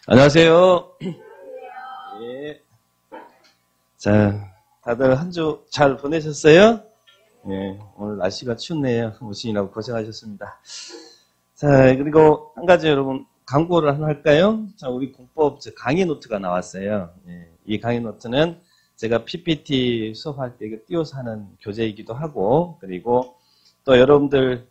안녕하세요. 예. 자, 다들 한 주 잘 보내셨어요? 예, 오늘 날씨가 춥네요. 오시느라고 고생하셨습니다. 자, 그리고 한 가지 여러분 광고를 하나 할까요? 자, 우리 공법 강의 노트가 나왔어요. 예, 이 강의 노트는 제가 PPT 수업할 때 띄워서 하는 교재이기도 하고, 그리고 또 여러분들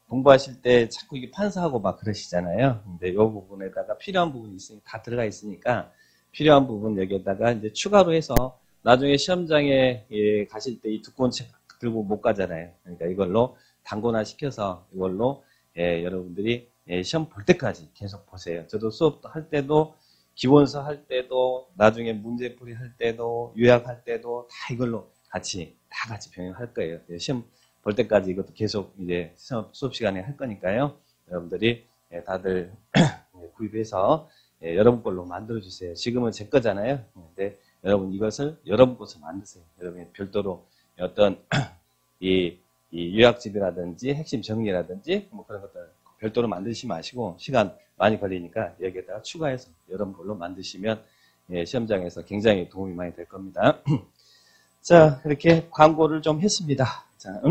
공부하실 때 자꾸 이게 판사하고 막 그러시잖아요. 근데 이 부분에다가 필요한 부분이 있으니 다 들어가 있으니까 필요한 부분 여기에다가 이제 추가로 해서 나중에 시험장에 가실 때 이 두꺼운 책 들고 못 가잖아요. 그러니까 이걸로 단권화 시켜서 이걸로 여러분들이 시험 볼 때까지 계속 보세요. 저도 수업 할 때도 기본서 할 때도 나중에 문제풀이 할 때도 요약할 때도 다 이걸로 다 같이 병행할 거예요. 시험 볼 때까지 이것도 계속 이제 수업 시간에 할 거니까요. 여러분들이 다들 구입해서 여러분 걸로 만들어 주세요. 지금은 제 거잖아요. 근데 여러분 이것을 여러분 것을 만드세요. 여러분이 별도로 어떤 이 요약집이라든지 핵심 정리라든지 뭐 그런 것들 별도로 만드시지 마시고 시간 많이 걸리니까 여기에다가 추가해서 여러분 걸로 만드시면 시험장에서 굉장히 도움이 많이 될 겁니다. 자, 이렇게 광고를 좀 했습니다. 자,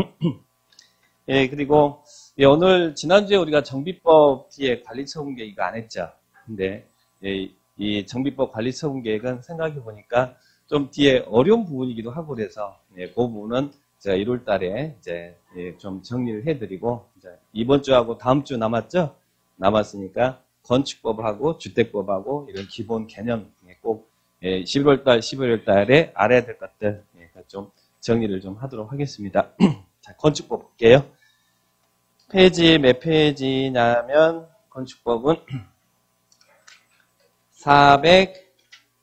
그리고 오늘 지난주에 우리가 정비법 뒤에 관리처분 계획 안 했죠. 근데 이 정비법 관리처분 계획은 생각해 보니까 좀 뒤에 어려운 부분이기도 하고 그래서 그 부분은 제가 1월 달에 이제 좀 정리를 해드리고 이제 이번 주하고 다음 주 남았죠. 남았으니까 건축법하고 주택법하고 이런 기본 개념 꼭 11월 달, 12월 달에 알아야 될 것들 좀 정리를 좀 하도록 하겠습니다. 자, 건축법 볼게요. 페이지 몇 페이지냐면 건축법은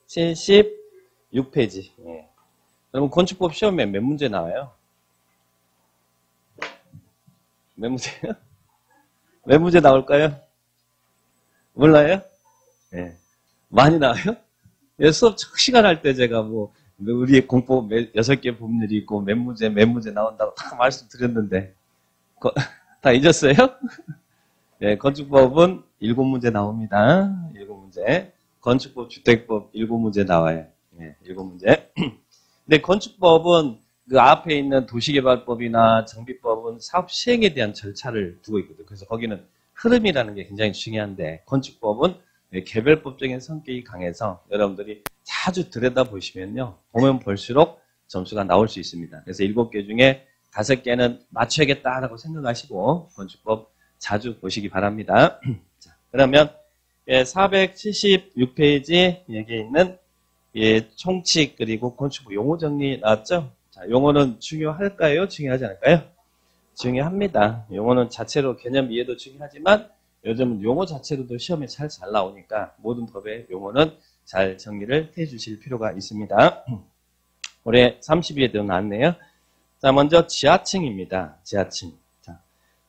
476페이지. 여러분 건축법 시험에 몇 문제 나와요? 몇 문제요? 몇 문제 나올까요? 몰라요? 많이 나와요? 수업 첫 시간 할 때 제가 우리 공법 6개 부분들이 있고 몇 문제 나온다고 다 말씀드렸는데 다 잊었어요? 건축법은 7문제 나옵니다. 7문제. 건축법, 주택법 7문제 나와요. 7문제. 근데 건축법은 그 앞에 있는 도시개발법이나 정비법은 사업 시행에 대한 절차를 두고 있거든요. 그래서 거기는 흐름이라는 게 굉장히 중요한데 건축법은 개별법적인 성격이 강해서 여러분들이 자주 들여다보시면요. 보면 볼수록 점수가 나올 수 있습니다. 그래서 7개 중에 5개는 맞춰야겠다라고 생각하시고 건축법 자주 보시기 바랍니다. 자, 그러면 476페이지 여기에 있는 총칙 그리고 건축법 용어 정리 나왔죠? 자, 용어는 중요할까요? 중요하지 않을까요? 중요합니다. 용어는 자체로 개념 이해도 중요하지만 요즘은 용어 자체로도 시험에 잘 나오니까 모든 법의 용어는 잘 정리를 해 주실 필요가 있습니다. 올해 32회도 나왔네요. 자, 먼저 지하층입니다. 지하층. 자,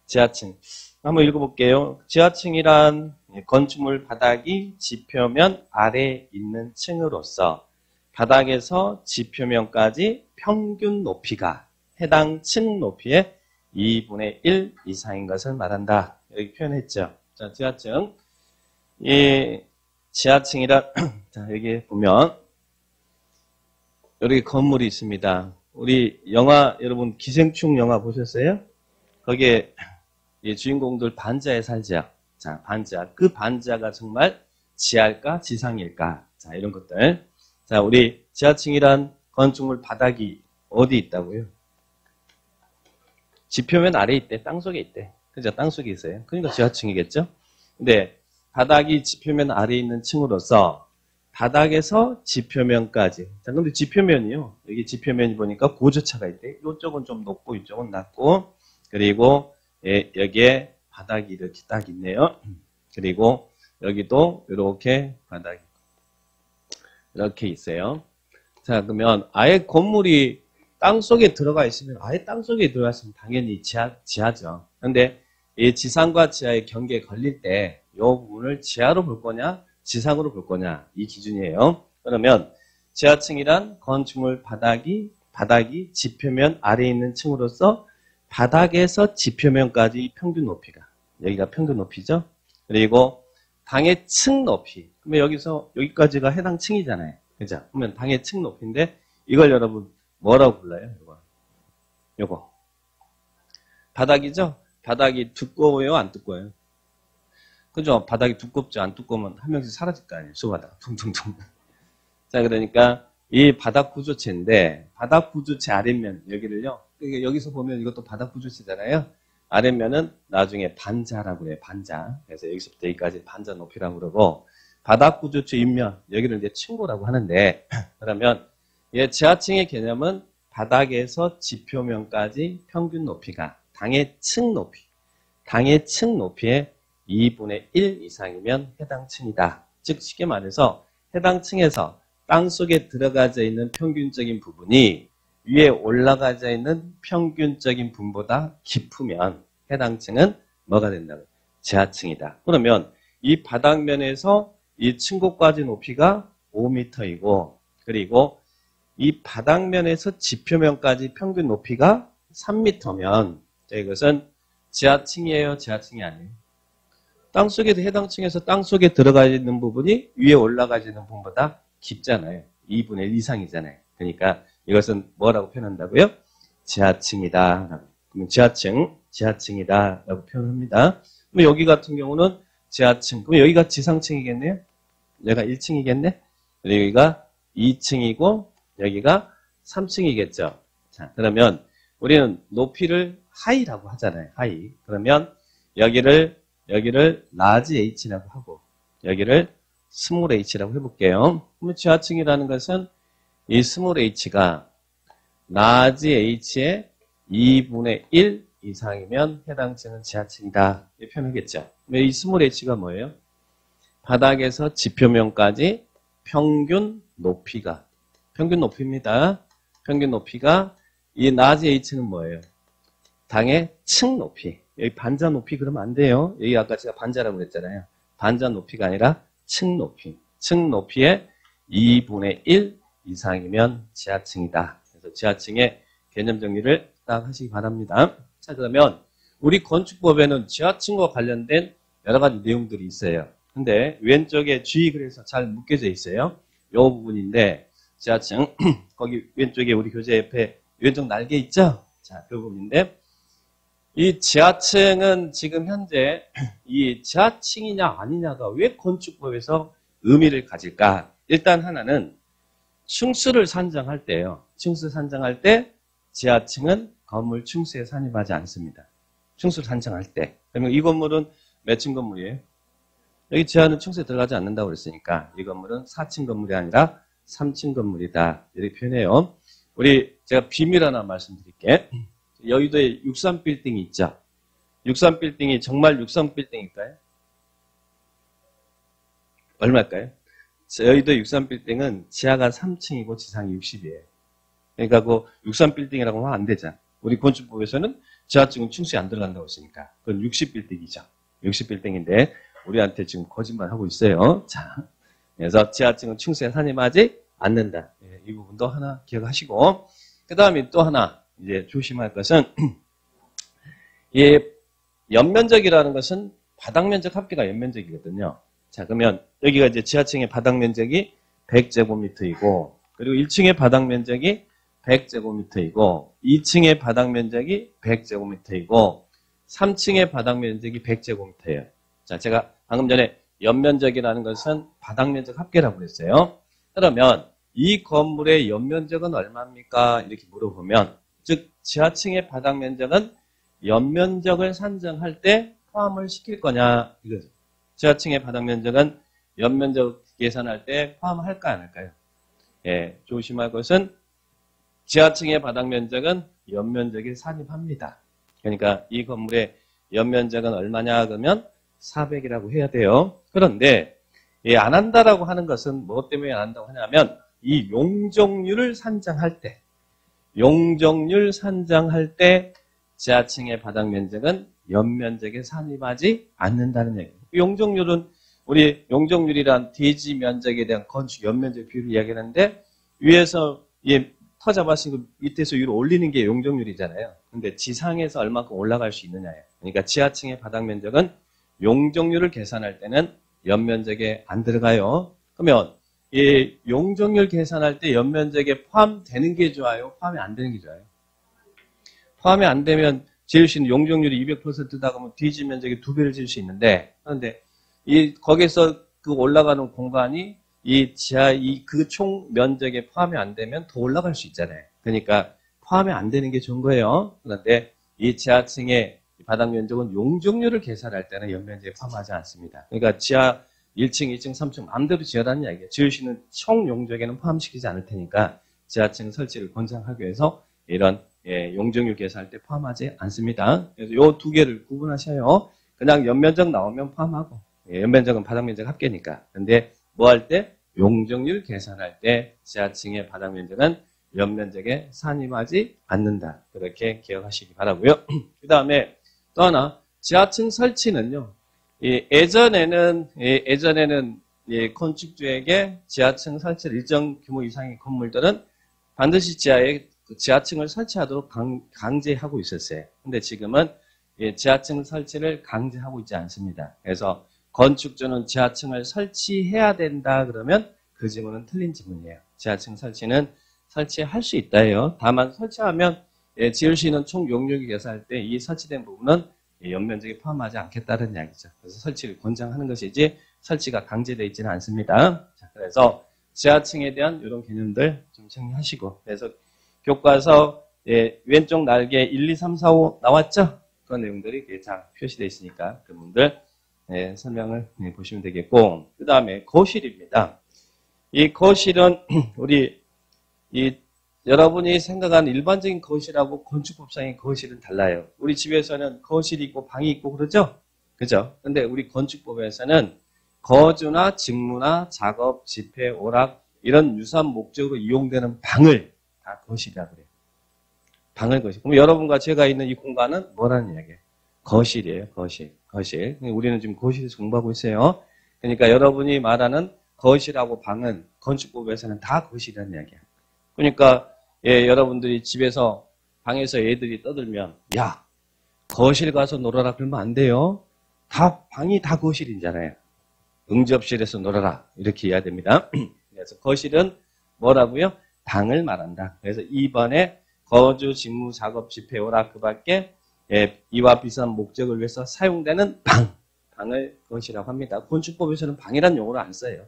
지하층. 한번 읽어볼게요. 지하층이란 건축물 바닥이 지표면 아래에 있는 층으로서 바닥에서 지표면까지 평균 높이가 해당 층 높이의 2분의 1 이상인 것을 말한다. 여기 표현했죠. 자, 지하층. 이 지하층이란, 자, 여기 보면, 여기 건물이 있습니다. 우리 영화, 여러분, 기생충 영화 보셨어요? 거기에 주인공들 반지하에 살죠. 자, 반지하. 그 반지하가 정말 지하일까, 지상일까? 자, 이런 것들. 자, 우리 지하층이란 건축물 바닥이 어디 있다고요? 지표면 아래에 있대. 땅속에 있대. 그죠? 땅속에 있어요. 그러니까 지하층이겠죠? 근데 바닥이 지표면 아래에 있는 층으로서 바닥에서 지표면까지. 자, 근데 지표면이요. 여기 지표면이 보니까 고주차가 있대. 이쪽은 좀 높고 이쪽은 낮고. 그리고 여기에 바닥이 이렇게 딱 있네요. 그리고 여기도 이렇게 바닥이 이렇게 있어요. 자, 그러면 아예 건물이 땅속에 들어가 있으면 아예 땅속에 들어갔으면 당연히 지하죠. 근데 이 지상과 지하의 경계에 걸릴 때 이 부분을 지하로 볼 거냐 지상으로 볼 거냐 이 기준이에요. 그러면 지하층이란 건축물 바닥이 지표면 아래에 있는 층으로서 바닥에서 지표면까지 평균 높이가 여기가 평균 높이죠. 그리고 당의 층 높이. 그러면 여기서 여기까지가 해당 층이잖아요. 그죠? 그러면 당의 층 높이인데 이걸 여러분 뭐라고 불러요? 요거. 바닥이죠? 바닥이 두꺼워요? 안 두꺼워요? 그죠? 바닥이 두껍죠? 안 두꺼우면 한 명씩 사라질 거 아니에요? 수바닥. 퉁퉁퉁. 자, 그러니까 이 바닥 구조체인데 바닥 구조체 아랫면 여기를요. 그러니까 여기서 보면 이것도 바닥 구조체잖아요. 아랫면은 나중에 반자라고 해요. 반자. 그래서 여기서부터 여기까지 반자 높이라고 그러고 바닥 구조체 윗면 여기를 이제 층고라고 하는데 그러면 이 지하층의 개념은 바닥에서 지표면까지 평균 높이가 당의 층 높이, 당의 층 높이의 2분의 1 이상이면 해당 층이다. 즉 쉽게 말해서 해당 층에서 땅속에 들어가져 있는 평균적인 부분이 위에 올라가져 있는 평균적인 부분보다 깊으면 해당 층은 뭐가 된다고요? 지하층이다. 그러면 이 바닥면에서 이 층고까지 높이가 5m이고 그리고 이 바닥면에서 지표면까지 평균 높이가 3m면 이것은 지하층이에요? 지하층이 아니에요? 땅속에 해당 층에서 땅속에 들어가 있는 부분이 위에 올라가 있는 부분보다 깊잖아요. 2분의 1 이상이잖아요. 그러니까 이것은 뭐라고 표현한다고요? 지하층이다. 그러면 지하층이다 라고 표현합니다. 그럼 여기 같은 경우는 지하층. 그럼 여기가 지상층이겠네요? 여기가 1층이겠네? 그리고 여기가 2층이고 여기가 3층이겠죠. 자, 그러면 우리는 높이를 하이라고 하잖아요. 하이. 그러면 여기를 라지 H라고 하고 여기를 스몰 h라고 해볼게요. 그러면 지하층이라는 것은 이 스몰 h가 라지 h의 2분의 1 이상이면 해당 층은 지하층이다. 이렇게 표현하겠죠. 이 스몰 h가 뭐예요? 바닥에서 지표면까지 평균 높이입니다. 평균 높이가 이 라지 h는 뭐예요? 당의 층 높이. 여기 반자 높이 그러면 안 돼요. 여기 아까 제가 반자라고 그랬잖아요. 반자 높이가 아니라 층 높이. 층 높이의 2분의 1 이상이면 지하층이다. 그래서 지하층의 개념 정리를 딱 하시기 바랍니다. 자, 그러면 우리 건축법에는 지하층과 관련된 여러 가지 내용들이 있어요. 근데 왼쪽에 G 그래서 잘 묶여져 있어요. 이 부분인데 지하층 거기 왼쪽에 우리 교재 옆에 왼쪽 날개 있죠? 자, 그 부분인데 이 지하층은 지금 현재 이 지하층이냐 아니냐가 왜 건축법에서 의미를 가질까? 일단 하나는 층수를 산정할 때요. 층수 산정할 때 지하층은 건물 층수에 산입하지 않습니다. 층수 산정할 때. 그러면 이 건물은 몇 층 건물이에요? 여기 지하는 층수에 들어가지 않는다고 그랬으니까 이 건물은 4층 건물이 아니라 3층 건물이다. 이렇게 표현해요. 제가 비밀 하나 말씀드릴게. 여의도에 63빌딩이 있죠. 63빌딩이 정말 63빌딩일까요? 얼마일까요? 여의도 63빌딩은 지하가 3층이고 지상이 60이에요. 그러니까 그 63빌딩이라고 하면 안 되잖아. 우리 건축법에서는 지하층은 층수에 안 들어간다고 했으니까 그건 60빌딩이죠. 60빌딩인데 우리한테 지금 거짓말 하고 있어요. 자, 그래서 지하층은 층수에 산입하지 않는다. 이 부분도 하나 기억하시고 그 다음에 또 하나 이제 조심할 것은 이 연면적이라는 것은 바닥면적 합계가 연면적이거든요. 자, 그러면 여기가 이제 지하층의 바닥면적이 100제곱미터이고 그리고 1층의 바닥면적이 100제곱미터이고 2층의 바닥면적이 100제곱미터이고 3층의 바닥면적이 100제곱미터예요. 자, 제가 방금 전에 연면적이라는 것은 바닥면적 합계라고 그랬어요. 그러면 이 건물의 연면적은 얼마입니까? 이렇게 물어보면 즉 지하층의 바닥면적은 연면적을 산정할 때 포함을 시킬 거냐 이거죠. 지하층의 바닥면적은 연면적 계산할 때 포함할까 안 할까요? 예, 조심할 것은 지하층의 바닥면적은 연면적에 산입합니다. 그러니까 이 건물의 연면적은 얼마냐 그러면 400이라고 해야 돼요. 그런데 안 한다라고 하는 것은 뭐 때문에 안 한다고 하냐면 이 용적률을 산정할 때 지하층의 바닥 면적은 연면적에 산입하지 않는다는 얘기예요. 용적률은 우리 용적률이란 대지 면적에 대한 건축 연면적 비율을 이야기하는데 위에서 터 잡아서 밑에서 위로 올리는 게 용적률이잖아요. 근데 지상에서 얼마큼 올라갈 수 있느냐예요. 그러니까 지하층의 바닥 면적은 용적률을 계산할 때는 연면적에 안 들어가요. 그러면 이 용적률 계산할 때 연면적에 포함되는 게 좋아요? 포함이 안 되는 게 좋아요? 포함이 안 되면 지을 수 있는 용적률이 200%다 그러면 뒤집 면적이 2배를 지을 수 있는데, 그런데 거기서 그 올라가는 공간이 그 총 면적에 포함이 안 되면 더 올라갈 수 있잖아요. 그러니까 포함이 안 되는 게 좋은 거예요. 그런데 이 지하층의 바닥 면적은 용적률을 계산할 때는 연면적에 포함하지 않습니다. 그러니까 지하 1층, 2층, 3층 마음대로 지으라는 이야기예요. 지을 수 있는 총 용적에는 포함시키지 않을 테니까 지하층 설치를 권장하기 위해서 이런 용적률 계산할 때 포함하지 않습니다. 그래서 이 두 개를 구분하셔요. 그냥 연면적 나오면 포함하고, 연면적은 바닥 면적 합계니까. 근데 뭐 할 때? 용적률 계산할 때 지하층의 바닥 면적은 연면적에 산입하지 않는다. 그렇게 기억하시기 바라고요. 그 다음에 또 하나, 지하층 설치는요. 예전에는 건축주에게 지하층 설치를 일정 규모 이상의 건물들은 반드시 지하에 지하층을 설치하도록 강제하고 있었어요. 근데 지금은 지하층 설치를 강제하고 있지 않습니다. 그래서 건축주는 지하층을 설치해야 된다 그러면 그 지문은 틀린 지문이에요. 지하층 설치는 설치할 수 있다예요. 다만 설치하면 지을 수 있는 총 용적률 계산할 때 이 설치된 부분은 연면적에 포함하지 않겠다는 이야기죠. 그래서 설치를 권장하는 것이지 설치가 강제되어 있지는 않습니다. 자, 그래서 지하층에 대한 이런 개념들 좀 정리하시고, 그래서 교과서 왼쪽 날개 1, 2, 3, 4, 5 나왔죠? 그런 내용들이 잘 표시되어 있으니까 그 부분들 설명을 보시면 되겠고, 그 다음에 거실입니다. 이 거실은 여러분이 생각하는 일반적인 거실하고 건축법상의 거실은 달라요. 우리 집에서는 거실이 있고 방이 있고 그러죠? 그죠? 근데 우리 건축법에서는 거주나 직무나 작업, 집회, 오락 이런 유사한 목적으로 이용되는 방을 다 거실이라고 그래요. 방을 거실. 그럼 여러분과 제가 있는 이 공간은 뭐라는 이야기예요? 거실이에요. 거실. 우리는 지금 거실에서 공부하고 있어요. 그러니까 여러분이 말하는 거실하고 방은 건축법에서는 다 거실이라는 이야기예요. 그러니까 여러분들이 집에서 방에서 애들이 떠들면 야 거실 가서 놀아라 그러면 안 돼요. 방이 다 거실이잖아요. 응접실에서 놀아라 이렇게 해야 됩니다. 그래서 거실은 뭐라고요? 방을 말한다. 그래서 2번에 거주, 직무, 작업, 집회, 오락 그 밖에 이와 비슷한 목적을 위해서 사용되는 방을 거실이라고 합니다. 건축법에서는 방이란 용어를 안 써요.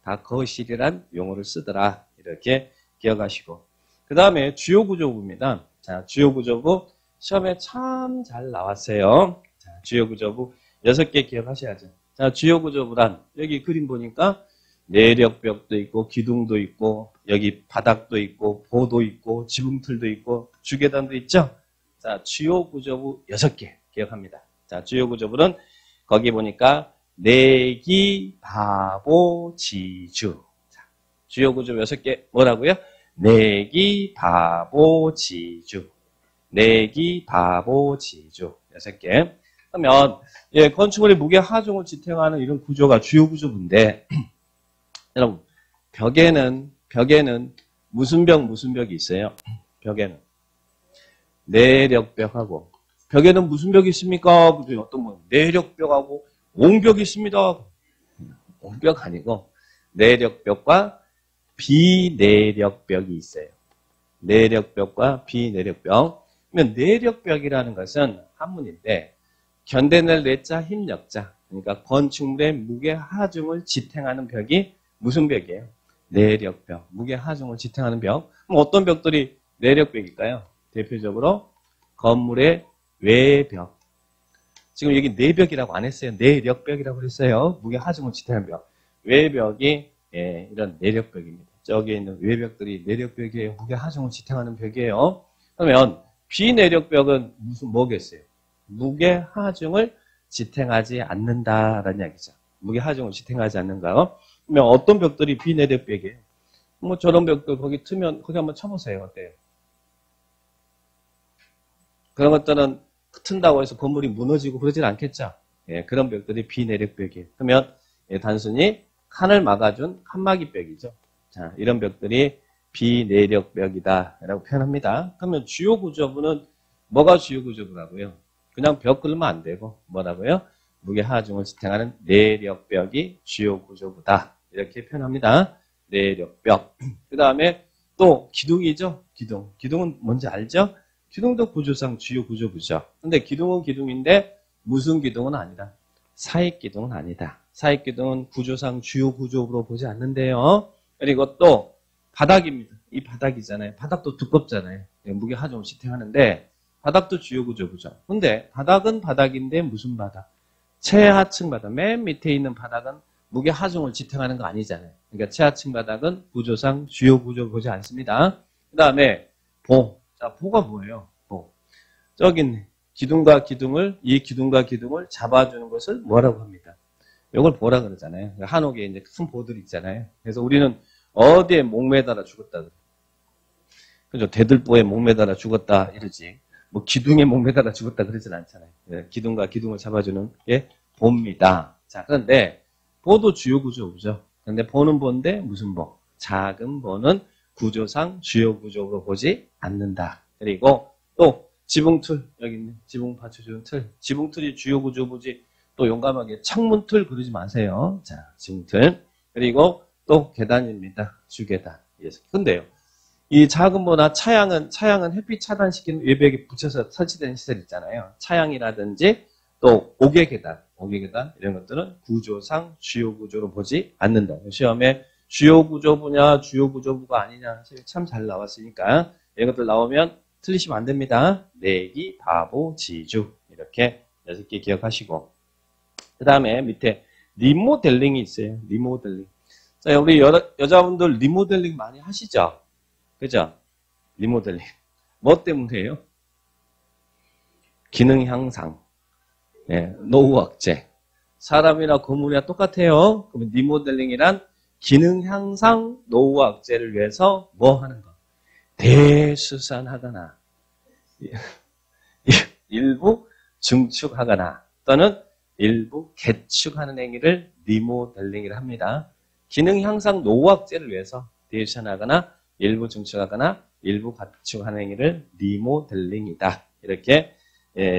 다 거실이란 용어를 쓰더라. 이렇게 기억하시고. 그 다음에 주요구조부입니다. 자, 주요구조부 시험에 참 잘 나왔어요. 자, 주요구조부 6개 기억하셔야죠. 자, 주요구조부란 여기 그림 보니까 내력벽도 있고 기둥도 있고 여기 바닥도 있고 보도 있고 지붕틀도 있고 주계단도 있죠. 자, 주요구조부 6개 기억합니다. 자, 주요구조부는 거기 보니까 내기, 바보, 지주. 자, 주요구조부 6개 뭐라고요? 내기, 바보, 지주. 내기, 바보, 지주. 6개. 그러면 건축물의 무게 하중을 지탱하는 이런 구조가 주요구조부인데 여러분 벽에는 무슨 벽이 있어요? 벽에는 내력벽하고 벽에는 무슨 벽이 있습니까? 어떤 분 내력벽하고 옹벽이 있습니다. 옹벽 아니고 내력벽과 비내력벽이 있어요. 내력벽과 비내력벽. 그러면 내력벽이라는 것은 한문인데 견뎌낼 내자 힘력자. 그러니까 건축물의 무게 하중을 지탱하는 벽이 무슨 벽이에요? 내력벽. 무게 하중을 지탱하는 벽. 그럼 어떤 벽들이 내력벽일까요? 대표적으로 건물의 외벽. 지금 여기 내벽이라고 안 했어요. 내력벽이라고 그랬어요. 무게 하중을 지탱하는 벽. 외벽이 이런 내력벽입니다. 저기에 있는 외벽들이 내력벽이에요. 무게 하중을 지탱하는 벽이에요. 그러면 비내력벽은 뭐겠어요? 무게 하중을 지탱하지 않는다라는 이야기죠. 무게 하중을 지탱하지 않는가요? 그러면 어떤 벽들이 비내력벽이에요? 뭐 저런 벽들 거기 트면 거기 한번 쳐보세요. 어때요? 그런 것들은 튼다고 해서 건물이 무너지고 그러진 않겠죠. 그런 벽들이 비내력벽이에요. 그러면 단순히 칸을 막아준 칸막이벽이죠. 자, 이런 벽들이 비내력벽이다라고 표현합니다. 그러면 주요구조부는 뭐가 주요구조부라고요? 그냥 벽 그리면 안 되고 뭐라고요? 무게 하중을 지탱하는 내력벽이 주요 구조부다. 이렇게 표현합니다. 내력벽. 그 다음에 또 기둥이죠. 기둥. 기둥은 뭔지 알죠? 기둥도 구조상 주요 구조부죠. 근데 기둥은 기둥인데 무슨 기둥은 아니다. 사익 기둥은 아니다. 사익 기둥은 구조상 주요 구조로 보지 않는데요. 그리고 또 바닥입니다. 이 바닥이잖아요. 바닥도 두껍잖아요. 무게 하중을 지탱하는데 바닥도 주요 구조부죠. 근데 바닥은 바닥인데 무슨 바닥? 최하층 바닥. 맨 밑에 있는 바닥은 무게 하중을 지탱하는 거 아니잖아요. 그러니까 최하층 바닥은 구조상 주요 구조 보지 않습니다. 그 다음에 보. 자, 보가 뭐예요? 보. 저기 있네. 기둥과 기둥을 잡아주는 것을 뭐라고 합니다. 이걸 보라 그러잖아요. 한옥에 이제 큰 보들 있잖아요. 그래서 우리는 어디에 목매달아 죽었다 그래. 그죠? 대들보에 목매달아 죽었다 이러지. 뭐 기둥에 목매달아 죽었다 그러진 않잖아요. 기둥과 기둥을 잡아주는 게 보입니다. 자, 그런데 보도 주요 구조죠. 그런데 보는 보인데 무슨 보? 작은 보는 구조상 주요 구조로 보지 않는다. 그리고 또 지붕틀 여기 있네. 지붕 받쳐주는 틀. 지붕틀이 주요 구조 보지. 또 용감하게 창문틀 그러지 마세요. 자, 지붕틀. 그리고 또 계단입니다. 주계단. 근데요. 이 작은 보나 차양은 햇빛 차단시키는 외벽에 붙여서 설치된 시설 있잖아요. 차양이라든지 또 옥외계단 이런 것들은 구조상 주요 구조로 보지 않는다. 시험에 주요 구조부냐 주요 구조부가 아니냐 참 잘 나왔으니까 이런 것들 나오면 틀리시면 안 됩니다. 내기, 바보, 지주 이렇게 6개 기억하시고 그 다음에 밑에 리모델링이 있어요. 리모델링. 자, 우리 여자분들 리모델링 많이 하시죠? 그죠? 리모델링. 뭐 때문에요? 기능 향상. 예, 노후 억제. 사람이나 건물이나 똑같아요. 그러면 리모델링이란 기능 향상, 노후 억제를 위해서 뭐 하는 거? 대수산하거나 일부 증축하거나 또는 일부 개축하는 행위를 리모델링이라 합니다. 기능 향상 노후 억제를 위해서 대수산하거나 일부 증축하거나 일부 가축하는 행위를 리모델링이다. 이렇게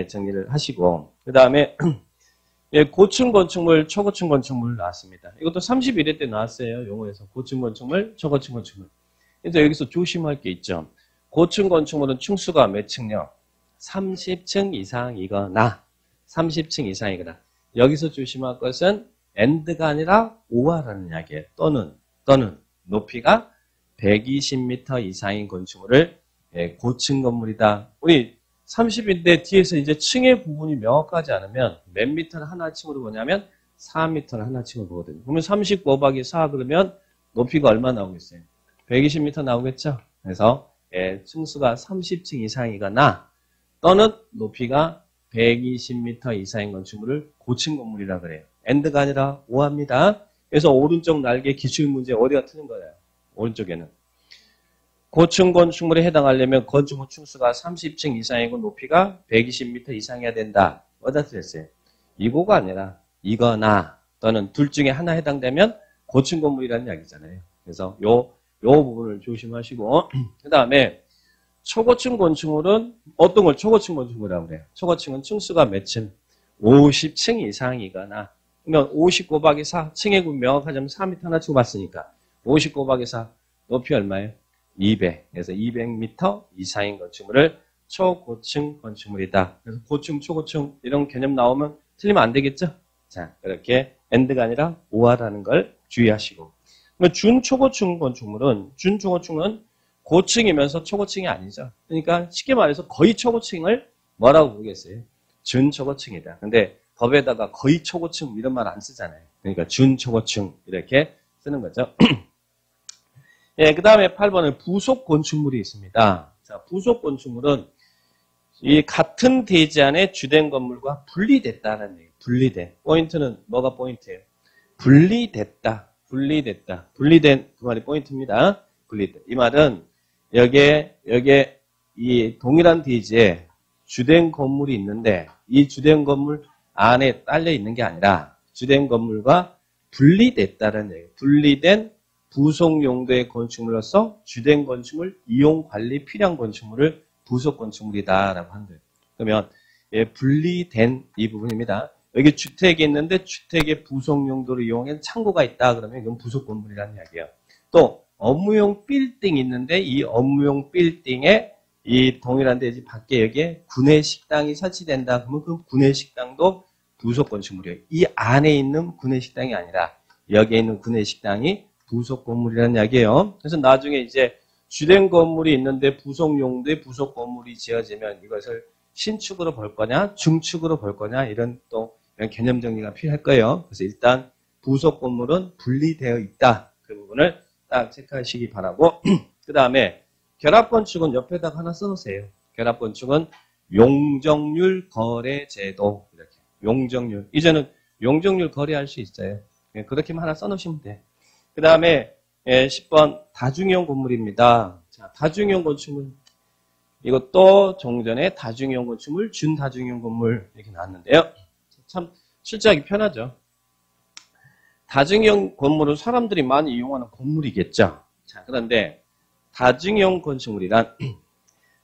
정리를 하시고 그 다음에 고층 건축물, 초고층 건축물 나왔습니다. 이것도 31회 때 나왔어요. 용어에서 고층 건축물, 초고층 건축물. 그래서 여기서 조심할 게 있죠. 고층 건축물은 층수가 몇 층요? 30층 이상이거나 30층 이상이거나 여기서 조심할 것은 and가 아니라 or라는 이야기예요. 또는 높이가 120m 이상인 건축물을 고층 건물이다. 우리 30인데 뒤에서 이제 층의 부분이 명확하지 않으면 몇 미터를 하나층으로 보냐면 4m를 하나층으로 보거든요. 그러면 30 곱하기 4 그러면 높이가 얼마 나오겠어요? 120m 나오겠죠? 그래서 층수가 30층 이상이거나 또는 높이가 120m 이상인 건축물을 고층 건물이라 그래요. and가 아니라 or합니다. 그래서 오른쪽 날개 기출 문제 어디가 틀린 거예요? 오른쪽에는. 고층 건축물에 해당하려면 건축물 층수가 30층 이상이고 높이가 120m 이상이어야 된다. 어디다 틀렸어요? 이거가 아니라 이거나 또는 둘 중에 하나 해당되면 고층 건물이라는 이야기잖아요. 그래서 요 부분을 조심하시고 그 다음에 초고층 건축물은 어떤 걸 초고층 건축물이라고 그래요? 초고층은 층수가 몇 층? 50층 이상이거나 그러면 50 곱하기 4 층의 구 명확하자면 4m 하나 치고 봤으니까 50 곱하기 4 높이 얼마예요? 200. 그래서 200m 이상인 건축물을 초고층 건축물이다. 그래서 고층, 초고층 이런 개념 나오면 틀리면 안 되겠죠? 자, 그렇게 and가 아니라 or라는 걸 주의하시고. 준초고층 건축물은 준초고층은 고층이면서 초고층이 아니죠. 그러니까 쉽게 말해서 거의 초고층을 뭐라고 부르겠어요? 준초고층이다. 근데 법에다가 거의 초고층 이런 말 안 쓰잖아요. 그러니까 준초고층 이렇게 쓰는 거죠. 예, 그 다음에 8번은 부속 건축물이 있습니다. 자, 부속 건축물은 이 같은 대지 안에 주된 건물과 분리됐다는 얘기예요. 분리된. 포인트는 뭐가 포인트예요? 분리됐다. 분리된 그 말이 포인트입니다. 분리된. 이 말은 여기에 이 동일한 대지에 주된 건물이 있는데 이 주된 건물 안에 딸려 있는 게 아니라 주된 건물과 분리됐다는 얘기예요. 분리된 부속 용도의 건축물로서 주된 건축물, 이용 관리 필요한 건축물을 부속 건축물이다라고 하는 거예요. 그러면 분리된 이 부분입니다. 여기 주택이 있는데 주택의 부속 용도로 이용한 창고가 있다. 그러면 이건 부속 건물이라는 이야기예요. 또 업무용 빌딩이 있는데 이 업무용 빌딩에 이 동일한 대지 밖에 여기에 구내식당이 설치된다. 그러면 그 구내식당도 부속 건축물이에요. 이 안에 있는 구내식당이 아니라 여기에 있는 구내식당이 부속 건물이라는 이야기예요. 그래서 나중에 이제 주된 건물이 있는데 부속 용도의 부속 건물이 지어지면 이것을 신축으로 볼 거냐, 중축으로 볼 거냐 이런 또 이런 개념 정리가 필요할 거예요. 그래서 일단 부속 건물은 분리되어 있다. 그 부분을 딱 체크하시기 바라고 그 다음에 결합건축은 옆에다가 하나 써놓으세요. 결합건축은 용적률 거래제도 이렇게 용적률 이제는 용적률 거래할 수 있어요. 그렇게만 하나 써놓으시면 돼. 그 다음에 10번 다중이용 건물입니다. 자, 다중이용 건축물 이것도 종전에 다중이용 건축물, 준다중이용 건물 이렇게 나왔는데요. 참 실제하기 편하죠. 다중이용 건물은 사람들이 많이 이용하는 건물이겠죠. 자, 그런데 다중이용 건축물이란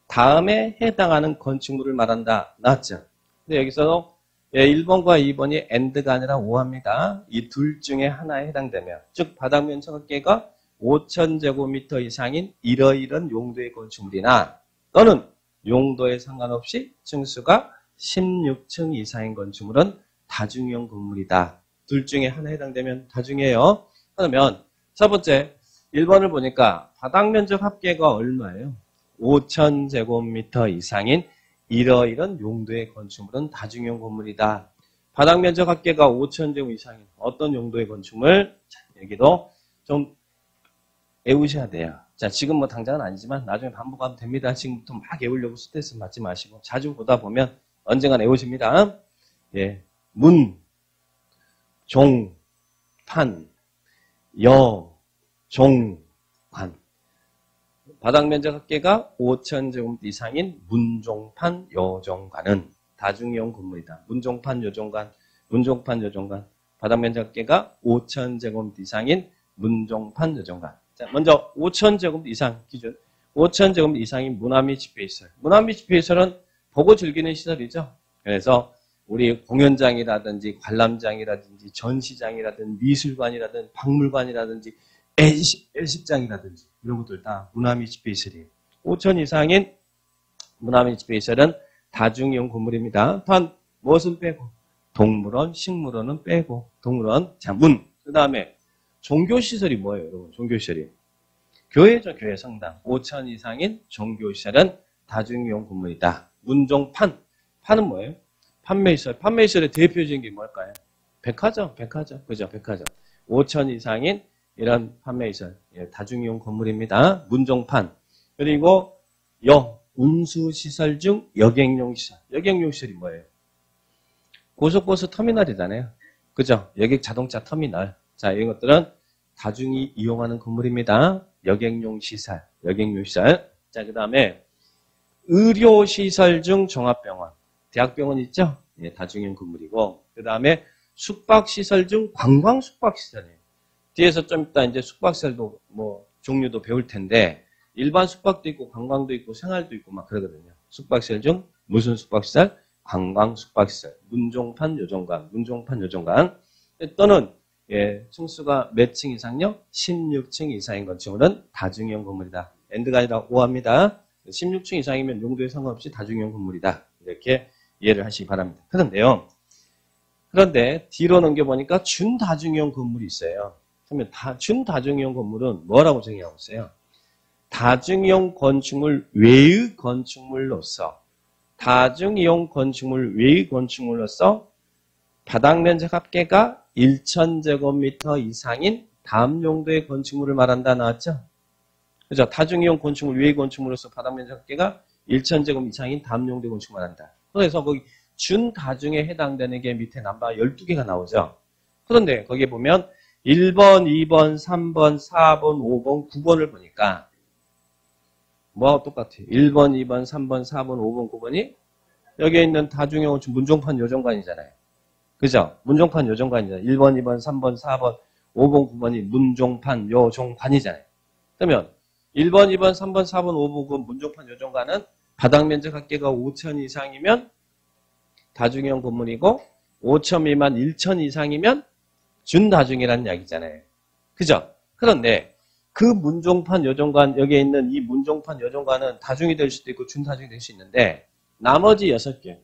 다음에 해당하는 건축물을 말한다. 나왔죠. 근데 여기서 1번과 2번이 AND가 아니라 O합니다. 이 둘 중에 하나에 해당되면 즉 바닥 면적 합계가 5,000제곱미터 이상인 이러이런 용도의 건축물이나 또는 용도에 상관없이 층수가 16층 이상인 건축물은 다중이용 건물이다. 둘 중에 하나에 해당되면 다중이에요. 그러면 첫 번째 1번을 보니까 바닥 면적 합계가 얼마예요? 5,000제곱미터 이상인 이러이런 용도의 건축물은 다중이용 건물이다. 바닥 면적 합계가 5,000제곱 이상인 어떤 용도의 건축물? 자, 여기도 좀 외우셔야 돼요. 자, 지금 뭐 당장은 아니지만 나중에 반복하면 됩니다. 지금부터 막 외우려고 스트레스 받지 마시고 자주 보다 보면 언젠간 외우십니다. 예, 문, 종, 판, 여, 종, 관. 바닥 면적 합계가 5,000제곱 이상인 문종판, 여종관은 다중이용 건물이다. 문종판, 여종관, 문종판, 여종관. 바닥 면적 합계가 5,000제곱 이상인 문종판, 여종관. 자, 먼저 5,000제곱 이상 기준. 5,000제곱 이상인 문화 및 집회시설. 문화 및 집회시설은 보고 즐기는 시설이죠. 그래서 우리 공연장이라든지 관람장이라든지 전시장이라든지 미술관이라든지 박물관이라든지 애식장이라든지 이런 것들 다 문화 및 집회시설이에요. 5,000 이상인 문화 및 집회시설은 다중이용 건물입니다. 또한 무엇은 빼고? 동물원, 식물원은 빼고 동물원, 자, 문. 그 다음에 종교시설이 뭐예요, 여러분? 종교시설이. 교회죠, 교회 성당. 5,000 이상인 종교시설은 다중이용 건물이다. 문종판. 판은 뭐예요? 판매시설. 판매시설의 대표적인 게 뭘까요? 백화점, 백화점. 그죠, 백화점. 5,000 이상인 이런 판매시설. 예, 다중이용 건물입니다. 문종판. 그리고 운수시설 중 여객용시설. 여객용시설이 뭐예요? 고속버스 터미널이잖아요. 그죠? 여객 자동차 터미널. 자, 이런 것들은 다중이 이용하는 건물입니다. 여객용시설, 여객용시설. 자, 그 다음에 의료시설 중 종합병원. 대학병원 있죠? 예, 다중이용 건물이고. 그 다음에 숙박시설 중 관광숙박시설이에요. 뒤에서 좀 이따 이제 숙박시설도 뭐 종류도 배울 텐데 일반 숙박도 있고 관광도 있고 생활도 있고 막 그러거든요. 숙박시설 중 무슨 숙박시설? 관광 숙박시설. 문종판 요정관. 문종판 요정관. 또는 예, 층수가 몇 층 이상요? 16층 이상인 건축물은 다중이용 건물이다. AND가 아니라 O합니다. 16층 이상이면 용도에 상관없이 다중이용 건물이다. 이렇게 이해를 하시기 바랍니다. 그런데 뒤로 넘겨보니까 준다중이용 건물이 있어요. 그러면 준다중이용 건물은 뭐라고 정의하고 있어요? 다중이용 건축물 외의 건축물로서 다중이용 건축물 외의 건축물로서 바닥 면적 합계가 1,000제곱미터 이상인 다음 용도의 건축물을 말한다 나왔죠? 그죠? 다중이용 건축물 외의 건축물로서 바닥 면적 합계가 1,000제곱 이상인 다음 용도의 건축물을 말한다. 그래서 거기 준다중에 해당되는 게 밑에 넘버 12개가 나오죠? 그런데 거기에 보면 1번, 2번, 3번, 4번, 5번, 9번을 보니까 뭐하고 똑같아요? 1번, 2번, 3번, 4번, 5번, 9번이 여기에 있는 다중이용 건축물 문종판 요정관이잖아요. 그죠? 문종판 요정관이잖아요. 1번, 2번, 3번, 4번, 5번, 9번이 문종판 요정관이잖아요. 그러면 1번, 2번, 3번, 4번, 5번, 9번 문종판 요정관은 바닥 면적 합계가 5,000 이상이면 다중이용 건물이고 5천 미만 1천 이상이면 준다중이라는 이야기잖아요. 그죠? 그런데 그 문종판 요정관, 여기에 있는 이 문종판 요정관은 다중이 될 수도 있고 준다중이 될 수 있는데 나머지 6개,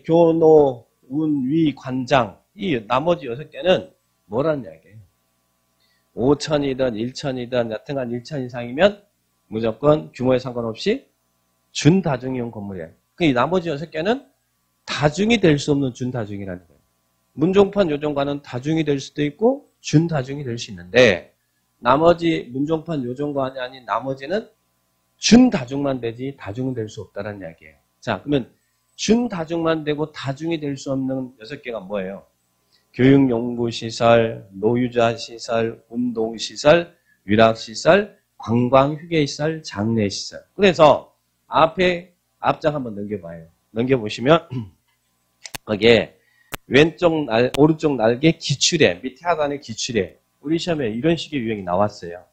교노, 운, 위, 관장, 이 나머지 6개는 뭐라는 이야기예요? 5천이든 1천이든 여튼간 1천 이상이면 무조건 규모에 상관없이 준다중이용 건물이에요. 이 나머지 6개는 다중이 될 수 없는 준다중이라는 거예요. 문종판 요정관은 다중이 될 수도 있고 준다중이 될 수 있는데 나머지 문종판 요정관이 아닌 나머지는 준다중만 되지 다중은 될 수 없다는 이야기예요. 자, 그러면 준다중만 되고 다중이 될 수 없는 6개가 뭐예요? 교육연구시설, 노유자시설, 운동시설, 위락시설, 관광휴게시설, 장례시설. 그래서 앞에 앞장 한번 넘겨봐요. 넘겨보시면 거기에 오른쪽 날개 기출해, 밑에 하단에 기출해. 우리 시험에 이런 식의 유형이 나왔어요.